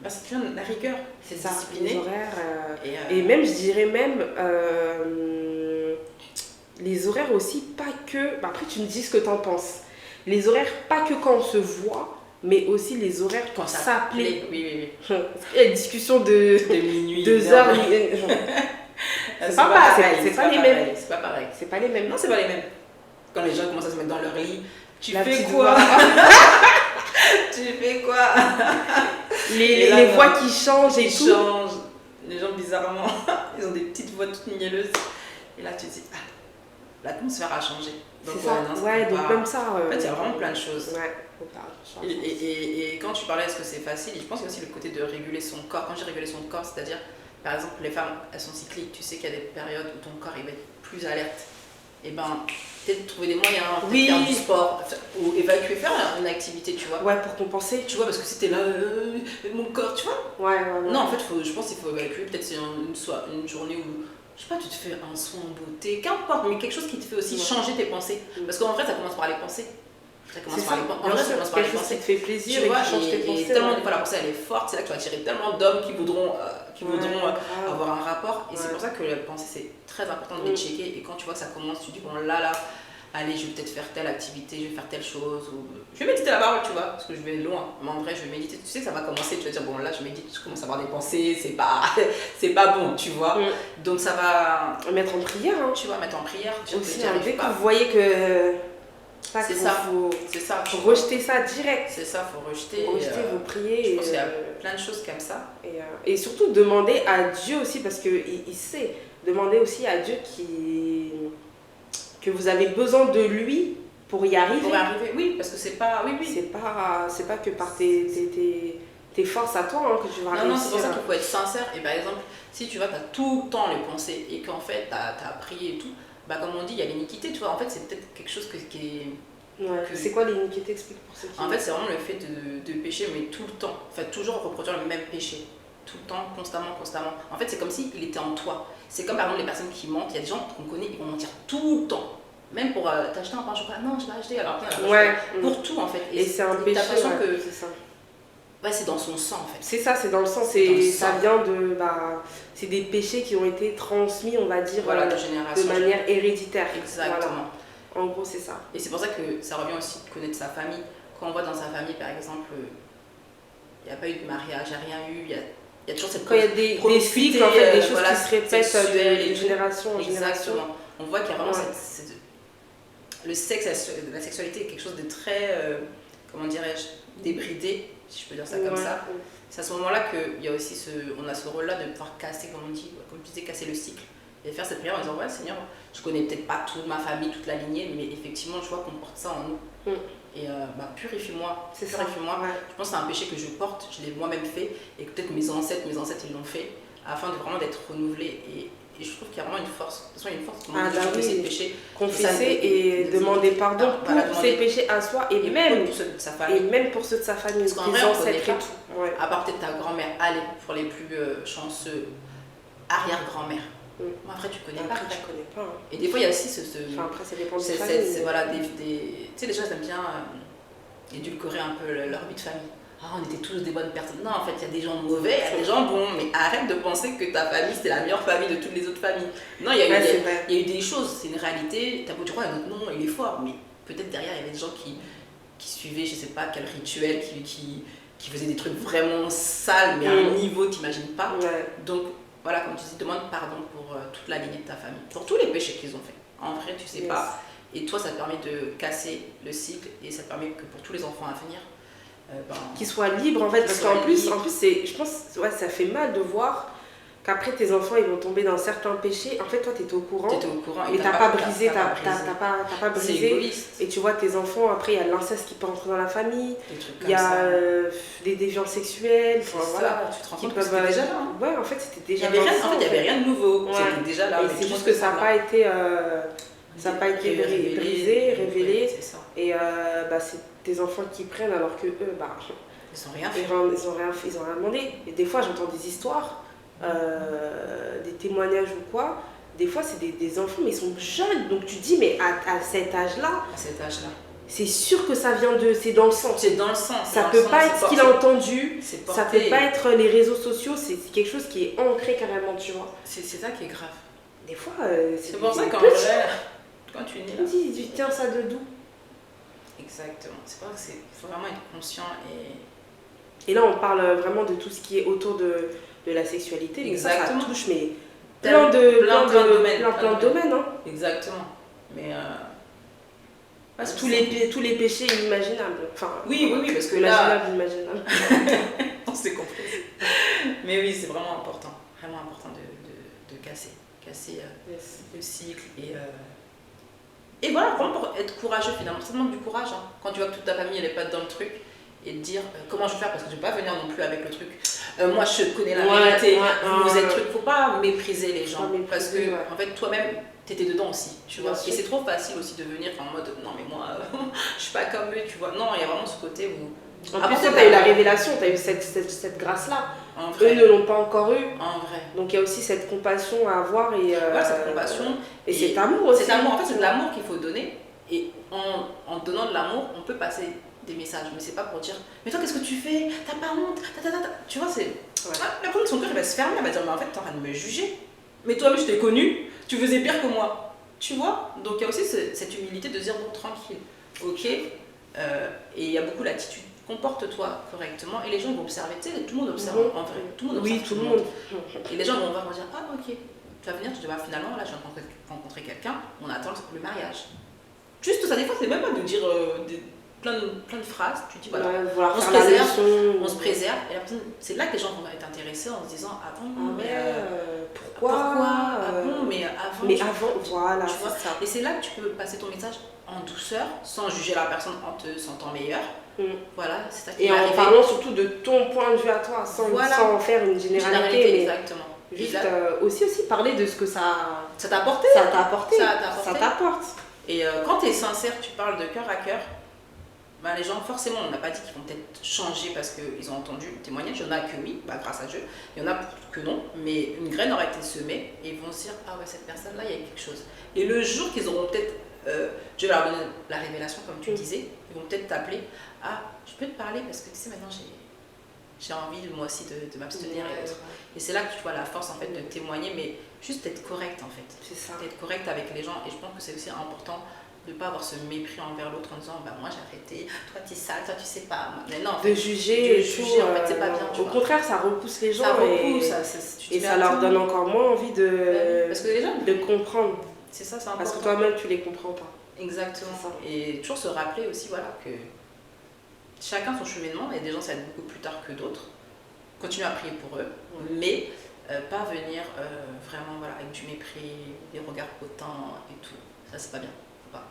C'est la rigueur, c'est ça, les horaires. Et même, je dirais même, les horaires aussi, pas que... après, tu me dis ce que tu en penses. Les horaires, pas que quand on se voit, mais aussi les horaires quand s'appeler. Oui. Il y a une discussion de minuit, 2 heures. C'est pas pareil. C'est pas pareil. C'est pas les mêmes. Non, c'est pas les mêmes. Quand les gens commencent à se mettre dans leur lit, tu fais quoi? Tu fais quoi? Les voix qui changent et tout. Les gens, bizarrement, ils ont des petites voix toutes mielleuses. Et là, tu te dis, l'atmosphère a changé. Donc, c'est ça. Donc même ça. En fait, il y a vraiment plein de choses. Ouais, et quand tu parlais, est-ce que c'est facile? Je pense qu'il y a aussi le côté de réguler son corps. Quand j'ai régulé son corps, c'est-à-dire, par exemple, les femmes, elles sont cycliques. Tu sais qu'il y a des périodes où ton corps il va être plus alerte. Et peut-être trouver des moyens, faire du sport, ou évacuer, faire une activité, tu vois. Ouais, pour compenser. Tu vois, parce que c'était là, mon corps, tu vois. Ouais. Non, en fait, je pense qu'il faut évacuer. Peut-être c'est une journée où, je sais pas, tu te fais un soin en beauté, qu'importe, mais quelque chose qui te fait aussi changer tes pensées. Parce qu'en vrai, ça commence par les pensées. Ça commence par les pensées. Qui te fait plaisir tu vois, qui change tes pensées. Et tellement, des fois, la pensée, elle est forte, c'est là que tu vas attirer tellement d'hommes qui voudront avoir un rapport. Et c'est pour ça que la pensée, c'est très important de les checker. Et quand tu vois que ça commence, tu dis, bon, là, allez, je vais peut-être faire telle activité, je vais faire telle chose. Ou... Je vais méditer la parole, tu vois, parce que je vais loin. Mais en vrai, je vais méditer. Tu sais que ça va commencer, tu vas dire, bon, là, je médite, je commence à avoir des pensées, c'est pas bon, tu vois. Donc, ça va. Mettre en prière, hein. Tu vois, mettre en prière. Aussi, dès que vous voyez que. C'est ça. Faut rejeter ça direct. C'est ça, faut rejeter. Vous prier. Je pense qu'il y a plein de choses comme ça. Et surtout, demander à Dieu aussi, parce qu'il sait. Demander aussi à Dieu que vous avez besoin de lui pour y arriver. Oui, parce que c'est pas... Oui. C'est pas que par tes forces à toi que tu vas réussir. Non, c'est pour ça qu'il faut être sincère. Et par exemple, si tu vois, tu as tout le temps les pensées et qu'en fait, tu as prié et tout, comme on dit, il y a l'iniquité, tu vois. En fait, c'est peut-être quelque chose qui est... C'est quoi l'iniquité? Explique pour ceux qui... En fait, c'est vraiment le fait de pécher, mais tout le temps. En fait, toujours reproduire le même péché. Tout le temps, constamment. En fait, c'est comme s'il était en toi. C'est comme par exemple les personnes qui mentent. Il y a des gens qu'on connaît, ils vont mentir tout le temps. Même pour t'acheter un pain au chocolat. Non, je l'ai acheté. Alors, pour tout, en fait. Et c'est un péché. Que... C'est ça. Ouais, c'est dans son sang, en fait. C'est ça, c'est dans le sang. Ça vient de... c'est des péchés qui ont été transmis, on va dire, de manière héréditaire. Exactement. Voilà. En gros, c'est ça. Et c'est pour ça que ça revient aussi de connaître sa famille. Quand on voit dans sa famille, par exemple, il n'y a pas eu de mariage, il n'y a rien eu, il y a toujours cette... Quand il y a des cycles, en fait, des choses qui se répètent de génération en génération. Exactement. On voit qu'il y a vraiment le sexe, la sexualité est quelque chose de très, comment dirais-je, débridé, si je peux dire ça comme ça. C'est à ce moment-là qu'il y a aussi on a ce rôle-là de pouvoir casser, comme on dit, comme tu disais, casser le cycle. Et faire cette prière en disant, ouais Seigneur, je connais peut-être pas toute ma famille, toute la lignée, mais effectivement, je vois qu'on porte ça en nous. Et purifie-moi. Purifie-moi. Je pense que c'est un péché que je porte, je l'ai moi-même fait, et que peut-être mes ancêtres, ils l'ont fait, afin de vraiment d'être renouvelés. Et je trouve qu'il y a vraiment une force. De toute façon, il y a une force pour confesser le péché. Confesser et demander pardon pour ses péchés à soi et même pour ceux de sa famille. Et même pour ceux de sa famille. Parce qu'en vrai, on connaît pas. À part peut-être ta grand-mère, allez, pour les plus chanceux, arrière-grand-mère. Moi, après, tu connais pas. Tu connais pas. Hein. Et des fois, il y a aussi après, ça dépend de famille. Voilà, tu sais, les gens, ils aiment bien édulcorer un peu leur vie de famille. on était tous des bonnes personnes. Non, en fait, il y a des gens mauvais, il y a des gens bons, mais arrête de penser que ta famille, c'est la meilleure famille de toutes les autres familles. Non, il y a eu des choses, c'est une réalité. T'as beau dire, ouais, notre nom, il est fort, mais peut-être derrière, il y avait des gens qui suivaient, je sais pas, quel rituel, qui faisaient des trucs vraiment sales, mais à un niveau que t'imagines pas. Donc, voilà, comme tu dis, demande pardon pour toute la lignée de ta famille, pour tous les péchés qu'ils ont fait. En vrai, tu sais pas. Et toi, ça te permet de casser le cycle et ça te permet que pour tous les enfants à venir, qu'ils soient libres en fait. Parce qu'en plus, je pense, ça fait mal de voir qu'après tes enfants ils vont tomber dans certains péchés. En fait, toi, t'étais au courant. Mais t'as pas brisé, t'as pas brisé. Et tu vois tes enfants, après, il y a l'inceste qui peut rentrer dans la famille. Il y a des déviances sexuelles. Voilà, tu te rends compte que c'était déjà là. Ouais, en fait, c'était déjà là. Il y avait rien de nouveau. C'était déjà là. Et c'est juste que ça n'a pas été... ça n'a pas été brisé, révélé. Et c'est tes enfants qui prennent alors que eux, ils n'ont rien fait. Ils ont rien demandé. Et des fois, j'entends des histoires, des témoignages ou quoi. Des fois, c'est des enfants, mais ils sont jeunes. Donc tu dis, mais à cet âge-là, c'est sûr que ça vient de... C'est dans le sang. C'est dans le sang. Ça peut pas être ce qu'il a entendu. Ça peut pas être les réseaux sociaux. C'est quelque chose qui est ancré carrément, tu vois. C'est ça qui est grave. Des fois, c'est pour ça qu'en vrai... Quand tu es né là. Tu tiens ça de d'où? Exactement. C'est pour ça qu'il faut vraiment être conscient et là, on parle vraiment de tout ce qui est autour de la sexualité. Exactement. Ça touche mais plein de domaines. Hein. Exactement. Mais tous les péchés inimaginables. Enfin, oui, parce que inimaginable. On s'est compris. Mais oui, c'est vraiment important de casser le cycle et voilà, vraiment pour être courageux finalement, ça demande du courage. Hein. Quand tu vois que toute ta famille elle est pas dans le truc et te dire comment je vais faire parce que je vais pas venir non plus avec le truc. Moi je connais la vérité, vous êtes truc, faut pas mépriser les gens parce que en fait toi-même t'étais dedans aussi, tu vois. Et c'est trop facile aussi de venir en mode non mais moi je suis pas comme eux, tu vois. Non, il y a vraiment ce côté où. En plus, toi, t'as eu la révélation, t'as eu cette grâce-là. Eux ne l'ont pas encore eu. En vrai. Donc il y a aussi cette compassion à avoir et cette compassion et cet amour aussi. Cet amour, en fait, c'est de l'amour qu'il faut donner. Et en donnant de l'amour, on peut passer des messages. Mais c'est pas pour dire mais toi, qu'est-ce que tu fais? T'as pas honte? Tu vois, c'est. La première, son cœur, il va se fermer, elle va dire mais en fait, t'es en train de me juger. Mais toi-même, je t'ai connu, tu faisais pire que moi. Tu vois? Donc il y a aussi cette humilité de dire bon, tranquille, ok. Et il y a beaucoup l'attitude. Comporte-toi correctement et les gens vont observer, tu sais, tout le monde observe en vrai, tout le monde observe tout le monde. Et les gens vont dire ah ok, tu vas venir, tu te dis bah, finalement là je viens de rencontrer quelqu'un, on attend le mariage. Juste ça, des fois c'est même pas de dire plein de phrases, tu dis voilà, on se préserve et la personne, c'est là que les gens vont être intéressés en se disant ah bon, pourquoi ah bon, mais avant voilà, tu vois, et c'est là que tu peux passer ton message en douceur, sans juger la personne en te sentant meilleure. Voilà, c'est ça qui et en parlant surtout de ton point de vue à toi, sans en faire une généralité. Mais exactement. Juste aussi parler de ce que ça t'a apporté. Ça t'apporte. Et quand tu es sincère, tu parles de cœur à cœur, les gens, forcément, on n'a pas dit qu'ils vont peut-être changer parce qu'ils ont entendu le témoignage. Il y en a que oui, grâce à Dieu. Il y en a que non, mais une graine aura été semée et ils vont se dire ah ouais, cette personne-là, il y a quelque chose. Et le jour qu'ils auront peut-être, Dieu va leur donner la révélation, comme tu disais, ils vont peut-être t'appeler. Ah, je peux te parler parce que tu sais, maintenant j'ai envie moi aussi de m'abstenir et autres. Et c'est là que tu vois la force en fait de témoigner, mais juste d'être correct en fait. C'est ça. D'être correct avec les gens et je pense que c'est aussi important de ne pas avoir ce mépris envers l'autre en disant moi j'ai arrêté, toi tu es sale, toi tu sais pas. Mais non, en fait, de juger en fait c'est pas bien. Au contraire, ça repousse les gens et ça leur donne encore moins envie parce que les gens de comprendre. C'est ça, c'est important. Parce que toi-même tu les comprends pas. Exactement. Et toujours se rappeler aussi que chacun son cheminement, et des gens ça va être beaucoup plus tard que d'autres. Continuer à prier pour eux, mais pas venir vraiment avec du mépris, des regards potents et tout. Ça c'est pas bien. Faut pas.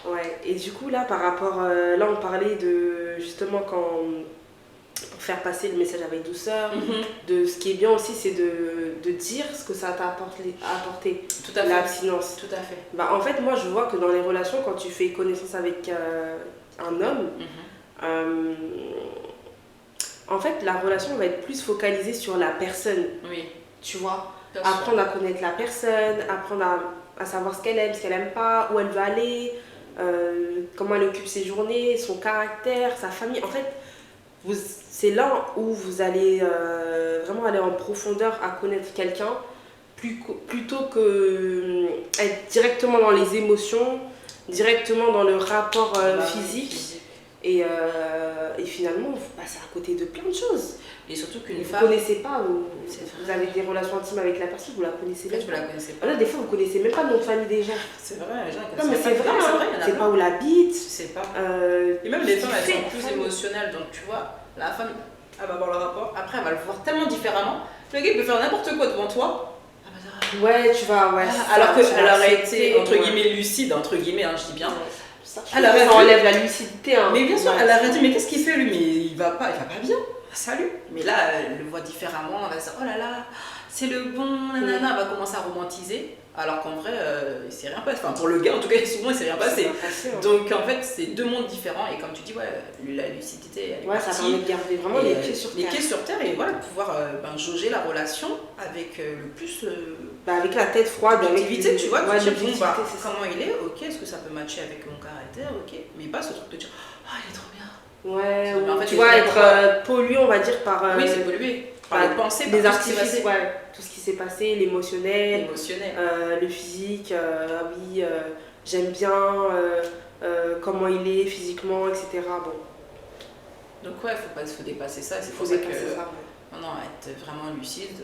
Ouais. Et du coup là par rapport, là on parlait de justement pour faire passer le message avec douceur, de ce qui est bien aussi c'est de dire ce que ça t'a apporté. Tout à fait. L'abstinence. Tout à fait. En fait moi je vois que dans les relations quand tu fais connaissance avec un homme, en fait la relation va être plus focalisée sur la personne. Oui. Tu vois, apprendre à connaître la personne, apprendre à savoir ce qu'elle aime pas, où elle va aller, comment elle occupe ses journées, son caractère, sa famille. En fait, c'est là où vous allez vraiment aller en profondeur à connaître quelqu'un, plutôt que être directement dans les émotions, directement dans le rapport physique. Et finalement, vous passez à côté de plein de choses. Et surtout qu'une femme... Vous ne connaissez pas, vous avez des relations intimes avec la personne, vous la connaissez même pas. La connaissez pas. Là, des fois, vous ne connaissez même pas le nom de famille des gens. C'est vrai, les gens connaissent. Non, mais c'est vrai, c'est pas où elle habite. C'est pas. Et même les femmes, elles sont plus émotionnelles. Donc, tu vois, la femme, elle va voir le rapport. Après, elle va le voir tellement différemment. Le gars, il peut faire n'importe quoi devant toi. Ouais, tu vas, ouais. Alors qu'elle aurait été, entre guillemets, lucide, entre guillemets, hein, je dis bien. Ça enlève la lucidité. Hein. Mais bien sûr, elle aurait dit, mais qu'est-ce qu'il fait lui? Mais il va pas bien. Salut. Mais là, elle le voit différemment. Elle va se dire, oh là là, c'est le bon, nanana. Elle va commencer à romantiser. Alors qu'en vrai, il s'est rien passé. Enfin, pour le gars, en tout cas, souvent, il s'est rien passé. Donc, en fait, c'est deux mondes différents. Et comme tu dis, ouais, la lucidité, elle est partie. Ça permet de garder vraiment les pieds sur terre. Les pieds sur terre et voilà, pouvoir jauger la relation avec le plus. Avec la tête froide, avec l'objectivité, tu vois. Tu dis, bon, comment il est, ok, est-ce que ça peut matcher avec mon caractère, ok. Mais pas ce truc de dire, ah, il est trop bien. Ouais, ou en fait, tu vois, être pollué, on va dire, par. Oui, c'est pollué. Par les pensées, les artifices, ouais, tout ce qui s'est passé, l'émotionnel, le physique, oui, j'aime bien comment il est physiquement, etc. Bon. Donc, ouais, il faut dépasser ça. C'est pour ça que. Non, être vraiment lucide,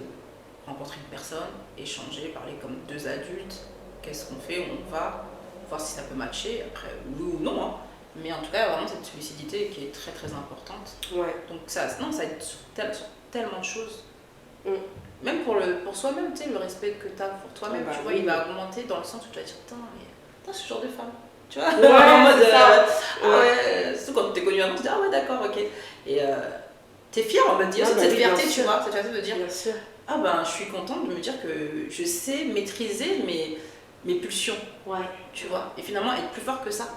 rencontrer une personne, échanger, parler comme deux adultes. Qu'est-ce qu'on fait, on va voir si ça peut matcher, après, oui ou non. Hein. Mais en tout cas, vraiment cette lucidité qui est très très importante. Ouais. Donc ça aide sur tellement de choses. Même pour soi-même, tu sais, le respect que tu as pour toi-même, tu vois, il va augmenter dans le sens où tu vas dire, putain, ce genre de femme. Tu vois, en mode, surtout quand tu t'es connue avant, tu te dis, ah ouais, d'accord, ok. Et t'es fière, on va te dire, cette fierté, tu vois, cette fierté de dire, ah ben, je suis contente de me dire que je sais maîtriser mes pulsions. Ouais. Tu vois, et finalement être plus fort que ça.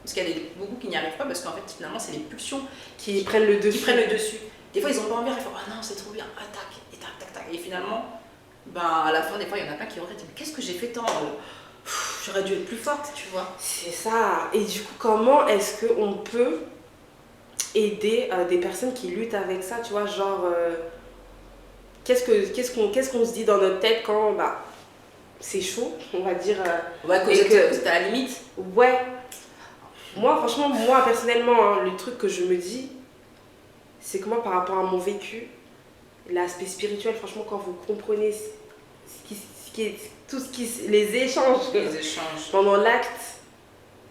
Parce qu'il y a beaucoup qui n'y arrivent pas parce qu'en fait, finalement, c'est les pulsions qui prennent le dessus. Des fois, ils ont pas envie, ils font ah non, c'est trop bien, attaque, et tac, tac, tac. Et finalement, à la fin, des fois, il y en a plein qui regrettent, mais qu'est-ce que j'ai fait tant j'aurais dû être plus forte, tu vois. C'est ça. Et du coup, comment est-ce qu'on peut aider des personnes qui luttent avec ça, tu vois, genre, qu'est-ce qu'on se dit dans notre tête quand c'est chaud, on va dire. Ouais, quand vous êtes à la limite. Ouais. Moi, franchement, personnellement, le truc que je me dis, c'est que moi, par rapport à mon vécu, l'aspect spirituel, franchement, quand vous comprenez les échanges pendant l'acte,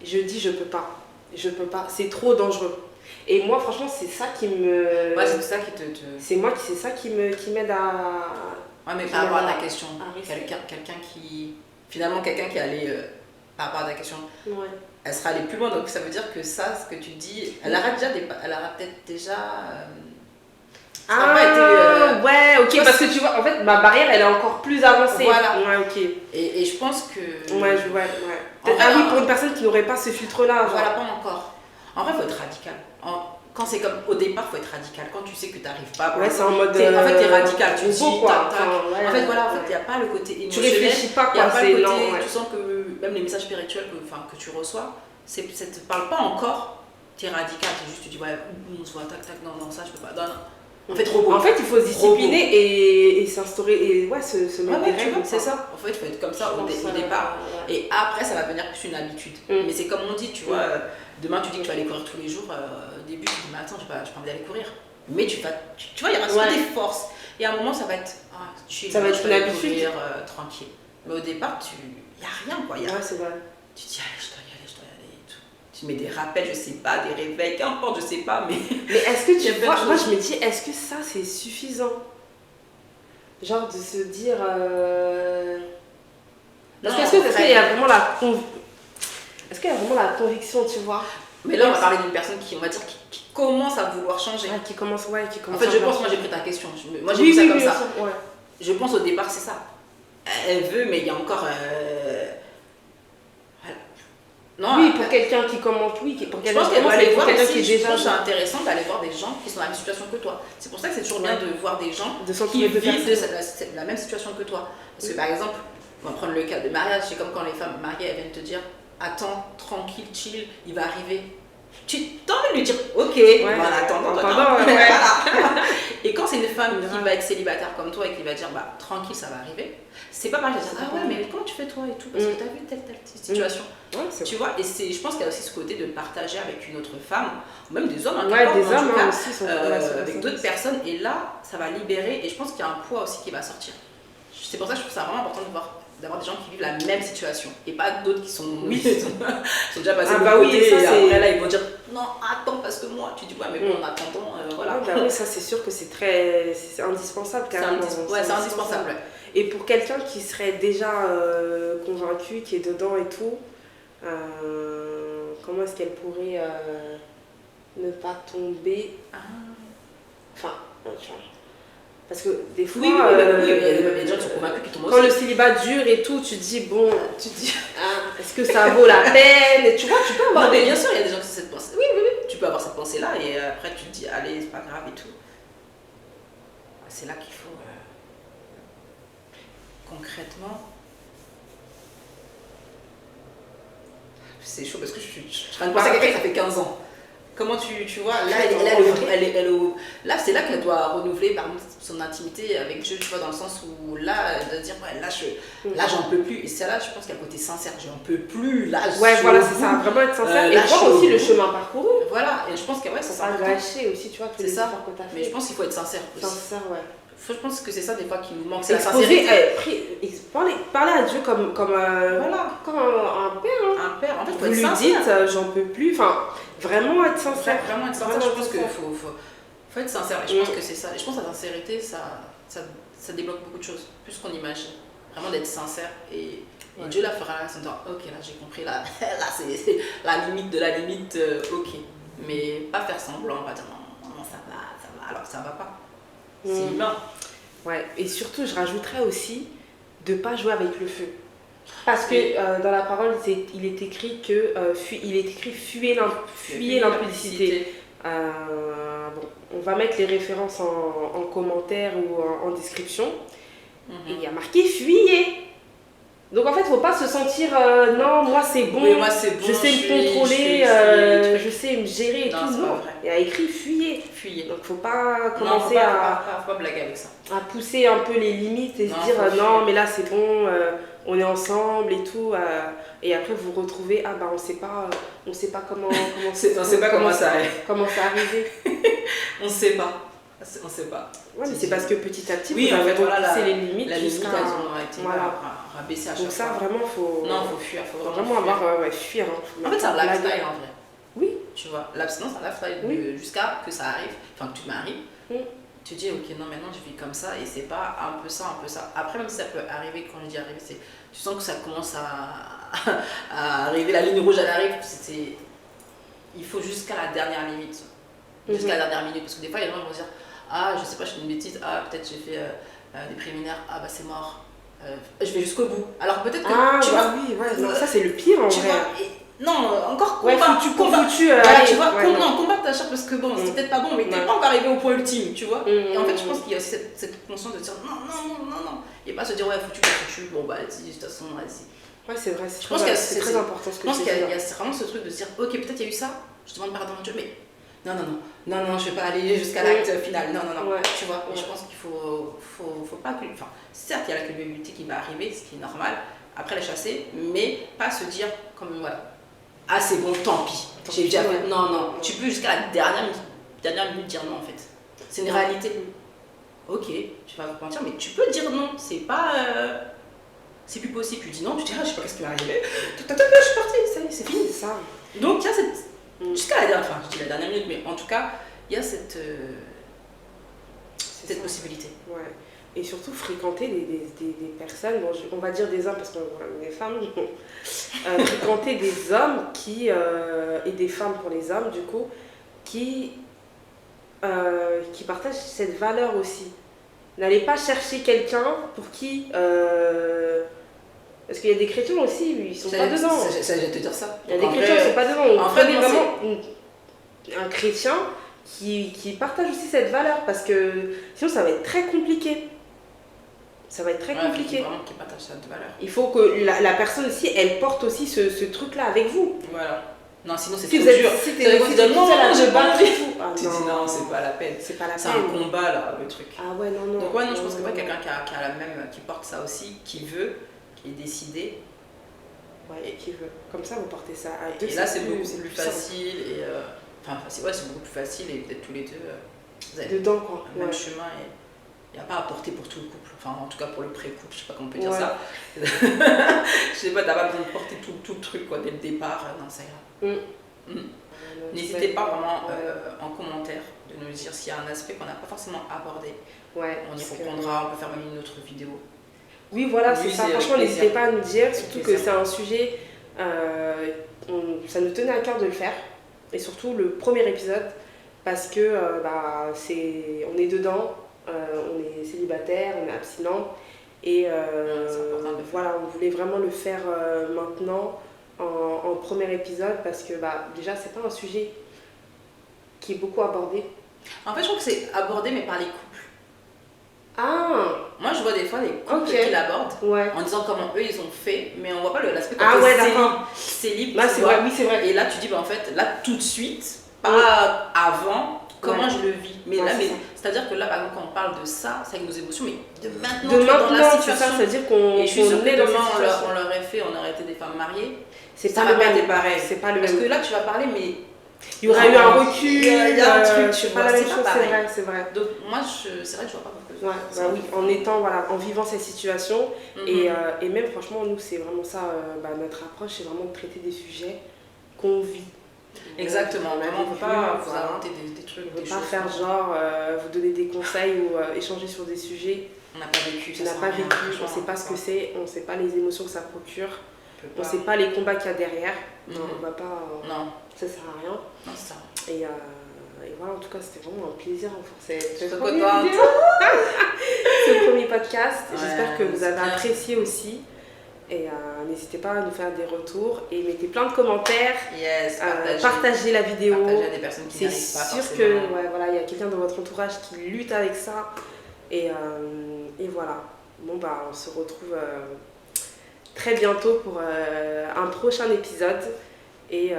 je dis je peux pas, c'est trop dangereux. Et moi, franchement, c'est ça qui me. Ouais, c'est ça qui te. C'est ça qui m'aide à. Ouais, mais par rapport à ta question, quelqu'un qui allait par rapport à ta question. Ouais. Elle sera allée plus loin, donc ça veut dire que ça, ce que tu dis, elle aura peut-être déjà. Ouais, ok, parce que tu vois, en fait, ma barrière, elle est encore plus avancée. Voilà. Ouais, ok. Et je pense que. Ouais. Oui, pour une personne qui n'aurait pas ce filtre-là. Voilà, pas encore. En vrai, il faut être radical. Quand c'est comme au départ, il faut être radical. Quand tu sais que tu n'arrives pas. Ouais, c'est en mode. En fait, tu es radical. Tu dis, tac, tac. Ouais, en fait, voilà, il n'y a pas le côté émotionnel. Tu réfléchis pas, quoi. Il n'y a pas le côté. Tu sens que même les messages spirituels que tu reçois, ça ne te parle pas encore. Tu es radical. Tu dis, ouais, on se voit, tac, tac, non, ça, je peux pas. Non. En fait, il faut se discipliner et s'instaurer et se mettre des règles. C'est ça. En fait, il faut être comme ça au départ. Ouais. Et après, ça va devenir plus une habitude. Mais c'est comme on dit, tu vois, demain tu dis que tu vas aller courir tous les jours. Au début, tu dis, mais attends, j'ai pas envie d'aller courir. Mais tu vois, il y aura des forces. Et à un moment, ça va être chill. Ça va être une habitude. Courir tranquille. Mais au départ, il n'y a rien, quoi. Ouais, c'est vrai. Tu te dis, allez, je dois y aller et tout. Tu mets des rappels, je sais pas, des réveils, qu'importe, je sais pas, mais est-ce que tu vois, moi je me dis, est-ce que ça c'est suffisant? Genre de se dire. Est-ce qu'il y a vraiment est-ce qu'il y a vraiment la conviction, tu vois? Mais là, on va parler d'une personne qui, on va dire, qui commence à vouloir changer. Qui commence. En fait, je pense, moi j'ai pris ta question. Moi j'ai vu ça comme ça. Ouais. Je pense au départ, c'est ça. Elle veut, mais il y a encore. Non, oui, pour quelqu'un qui commence, pour quelqu'un qui commence, aller voir quelqu'un aussi, qui est déjà. Je trouve ça intéressant d'aller voir des gens qui sont dans la même situation que toi. C'est pour ça que c'est toujours bien de voir des gens qui vivent de la même situation que toi. Parce que par exemple, on va prendre le cas de mariage, c'est comme quand les femmes mariées elles viennent te dire attends, tranquille, chill, il va arriver. tu as envie de lui dire ok, en attendant, voilà. Et quand c'est une femme qui va être célibataire comme toi et qui va dire bah tranquille, ça va arriver, c'est pas mal de dire ah ouais, mais comment tu fais toi et tout, parce que tu as vu telle situation. Tu vois, et je pense qu'il y a aussi ce côté de partager avec une autre femme, ou même des hommes, des hommes aussi sont avec d'autres personnes, et là ça va libérer, et je pense qu'il y a un poids aussi qui va sortir. C'est pour ça que je trouve ça vraiment important d'avoir des gens qui vivent la même situation et pas d'autres qui sont déjà passés de côté et après là ils vont dire non attends parce que moi tu dis ouais mais bon en attendant voilà. Oui, ça c'est sûr que c'est indispensable carrément. C'est indispensable. Et pour quelqu'un qui serait déjà convaincu, qui est dedans et tout, comment est-ce qu'elle pourrait ne pas tomber enfin tu vois. Parce que des fois, il y a des gens qui sont convaincus qui tombent aussi. Quand le célibat dure et tout, tu te dis, est-ce que ça vaut la peine? Tu vois, tu peux avoir bien sûr, il y a des gens qui ont cette pensée. Oui, tu peux avoir cette pensée-là et après tu te dis, allez, c'est pas grave et tout. C'est là qu'il faut, concrètement... C'est chaud parce que je suis en train de penser à quelqu'un qui ça fait 15 ans. Comment tu vois, là, là c'est là qu'elle doit renouveler par exemple, son intimité avec Dieu, tu vois, dans le sens où là, de dire, ouais, là j'en peux plus. Et c'est là, je pense qu'il y a un côté sincère, j'en peux plus, là, voilà, c'est ça, vraiment être sincère. Et voir aussi le chemin parcouru. Voilà, et je pense que, ouais, c'est ça. Pas gâcher aussi, tu vois, tous les efforts que t'as fait. Mais je pense qu'il faut être sincère aussi. Sincère, ouais. Je pense que c'est ça des fois qui nous manque, c'est la sincérité. Parler à Dieu comme un père. Un père, en fait, vous lui dites, j'en peux plus, enfin, vraiment être sincère. Vraiment être sincère, je pense qu'il faut être sincère. Et je pense que c'est ça. Et je pense que la sincérité, ça débloque beaucoup de choses, plus qu'on imagine. Vraiment d'être sincère. Et Dieu la fera en disant, ok, là j'ai compris, là c'est la limite de la limite, ok. Mais pas faire semblant, on va dire non, ça va, alors que ça va pas. C'est humain. Ouais, et surtout, je rajouterais aussi de ne pas jouer avec le feu. Parce que dans la parole, il est écrit fuyez l'impudicité. On va mettre les références en commentaire ou en description. Et il y a marqué fuyez. Donc en fait, il ne faut pas se sentir non, moi c'est bon, je sais me contrôler, je sais me gérer et tout. Non, il y a écrit fuyez. Donc il ne faut pas commencer faut pas blaguer avec ça. À pousser un peu les limites et se dire non, mais là c'est bon, on est ensemble et tout. Et après vous vous retrouvez, on sait pas comment ça arrivé. On sait pas. On sait pas. Ouais, mais c'est parce que petit à petit, vous avez repoussé les limites. La limite, elles ont été rabaissées à chaque fois. Donc ça, vraiment, faut fuir. Faut vraiment avoir fuir. En fait, c'est un lifestyle en vrai. Oui. Tu vois, l'abstinence, c'est un lifestyle jusqu'à que ça arrive, enfin que tu te maries. Tu dis, ok, non, maintenant je vis comme ça et c'est pas un peu ça. Après, même si ça peut arriver, quand je dis arriver, tu sens que ça commence à arriver, la ligne rouge, elle arrive. Il faut jusqu'à la dernière limite. Jusqu'à la dernière minute. Parce que des fois, il y a des gens qui vont dire, je sais pas, je fais une bêtise, peut-être j'ai fait des préliminaires, c'est mort. Je vais jusqu'au bout. Alors peut-être que tu vois. Oui, non, ça c'est le pire en vrai. Non, encore combat. Combat ta chair parce que bon, c'est peut-être pas bon, mais t'es pas encore arrivé au point ultime, tu vois. Et en fait, je pense qu'il y a aussi cette conscience de dire non. Et pas se dire foutu, bon vas-y, de toute façon, vas-y. Ouais, c'est vrai, c'est très important ce que tu dis. Je pense qu'il y a vraiment ce truc de se dire, ok, peut-être il y a eu ça, je demande pardon à Dieu, mais non, je vais pas aller jusqu'à l'acte final, non, tu vois. Et je pense qu'il faut pas que. Enfin, certes, il y a la culpabilité qui va arriver, ce qui est normal, après la chasser, mais pas se dire comme voilà. C'est bon, tant pis. J'ai déjà fait. Non. Tu peux jusqu'à la dernière minute dire non en fait. C'est une réalité. Ok, tu vas pas mentir, mais tu peux dire non. C'est pas. C'est plus possible. Tu dis non, tu dis je sais pas qu'est-ce qui va arriver. Je suis partie, ça y est, c'est fini. Ça. Donc il y a cette. Jusqu'à la dernière. Enfin, je dis la dernière minute, mais en tout cas, il y a cette possibilité. Ouais. Et surtout fréquenter des personnes, on va dire des hommes parce qu'on est des femmes, fréquenter des hommes et des femmes pour les hommes du coup, qui partagent cette valeur aussi. N'allez pas chercher quelqu'un pour qui... parce qu'il y a des chrétiens aussi, ils sont pas dedans. J'allais te dire ça. Il y a des chrétiens qui sont pas dedans. Prenez vraiment un chrétien qui partage aussi cette valeur parce que sinon ça va être très compliqué. Ça va être très compliqué. Il faut vraiment qu'il partage cette valeur. Il faut que la personne aussi, elle porte aussi ce truc-là avec vous. Voilà. Non, sinon c'est si trop vous êtes, dur. si t'es non, j'ai pas envie. Ah, tu dis non, c'est pas la peine. C'est pas la C'est peine. un combat là, le truc. Ah ouais, non. Donc ouais, non, je pense que quelqu'un qui a la même, qui porte ça aussi, qui veut, qui est décidé. Ouais, et qui veut. Comme ça, vous portez ça à deux. Et là, c'est beaucoup plus facile. Et, enfin, facile, ouais, c'est beaucoup plus facile et peut-être tous les deux, vous avez dedans, quoi. le même chemin. Et il n'y a pas à porter pour tout le couple. Enfin, en tout cas pour le pré-couple, je sais pas comment on peut dire ça. Je sais pas, t'as pas besoin de porter tout le truc, quoi, dès le départ. Non, ça ira. N'hésitez pas vraiment en commentaire de nous dire s'il y a un aspect qu'on n'a pas forcément abordé. Ouais, on y reprendra, on peut faire même une autre vidéo. Oui, voilà, c'est ça. Franchement, n'hésitez pas à nous dire, surtout que c'est un sujet, ça nous tenait à cœur de le faire. Et surtout le premier épisode, parce que on est dedans, on est célibataire, on est abstinent. Et voilà, on voulait vraiment le faire maintenant. En premier épisode parce que déjà c'est pas un sujet qui est beaucoup abordé. En fait je trouve que c'est abordé mais par les couples. Ah. Moi je vois des fois des couples qui l'abordent en disant comment eux ils ont fait mais on voit pas l'aspect célib. Là c'est vrai, oui c'est vrai. Et là tu dis en fait là tout de suite, pas avant, comment je le vis. Mais là c'est-à-dire que là par exemple quand on parle de ça, c'est avec nos émotions mais de maintenant dans la situation. Ça veut dire qu'on est dans demain on leur aurait fait, on aurait été des femmes mariées. C'est pas le même. Pareil. C'est pas le Parce même. que là tu vas parler mais il y aurait eu un recul, il y a un truc, c'est pas la même chose, c'est vrai. Donc moi c'est vrai que je vois pas pourquoi. Oui, en étant en vivant cette situation et même franchement nous c'est vraiment ça notre approche, c'est vraiment de traiter des sujets qu'on vit. Exactement, vraiment on peut pas vous inventer des trucs, on peut pas faire genre vous donner des conseils ou échanger sur des sujets. On n'a pas vécu, on n'a pas vécu, on sait pas ce que c'est, on sait pas les émotions que ça procure. On sait pas les combats qu'il y a derrière. On va pas. Non. Ça sert à rien. Non, c'est ça. Et voilà, en tout cas, c'était vraiment un plaisir pour ce premier podcast. J'espère que vous avez apprécié aussi. Et n'hésitez pas à nous faire des retours et mettez plein de commentaires. Yes, partagez la vidéo. Partagez à des personnes qui n'arrivent pas. C'est sûr que il y a quelqu'un dans votre entourage qui lutte avec ça. Et voilà. Bon, on se retrouve très bientôt pour un prochain épisode. Et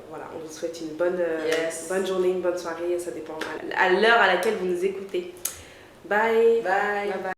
voilà, on vous souhaite une bonne journée, une bonne soirée. Ça dépend à l'heure à laquelle vous nous écoutez. Bye. Bye. Bye, bye.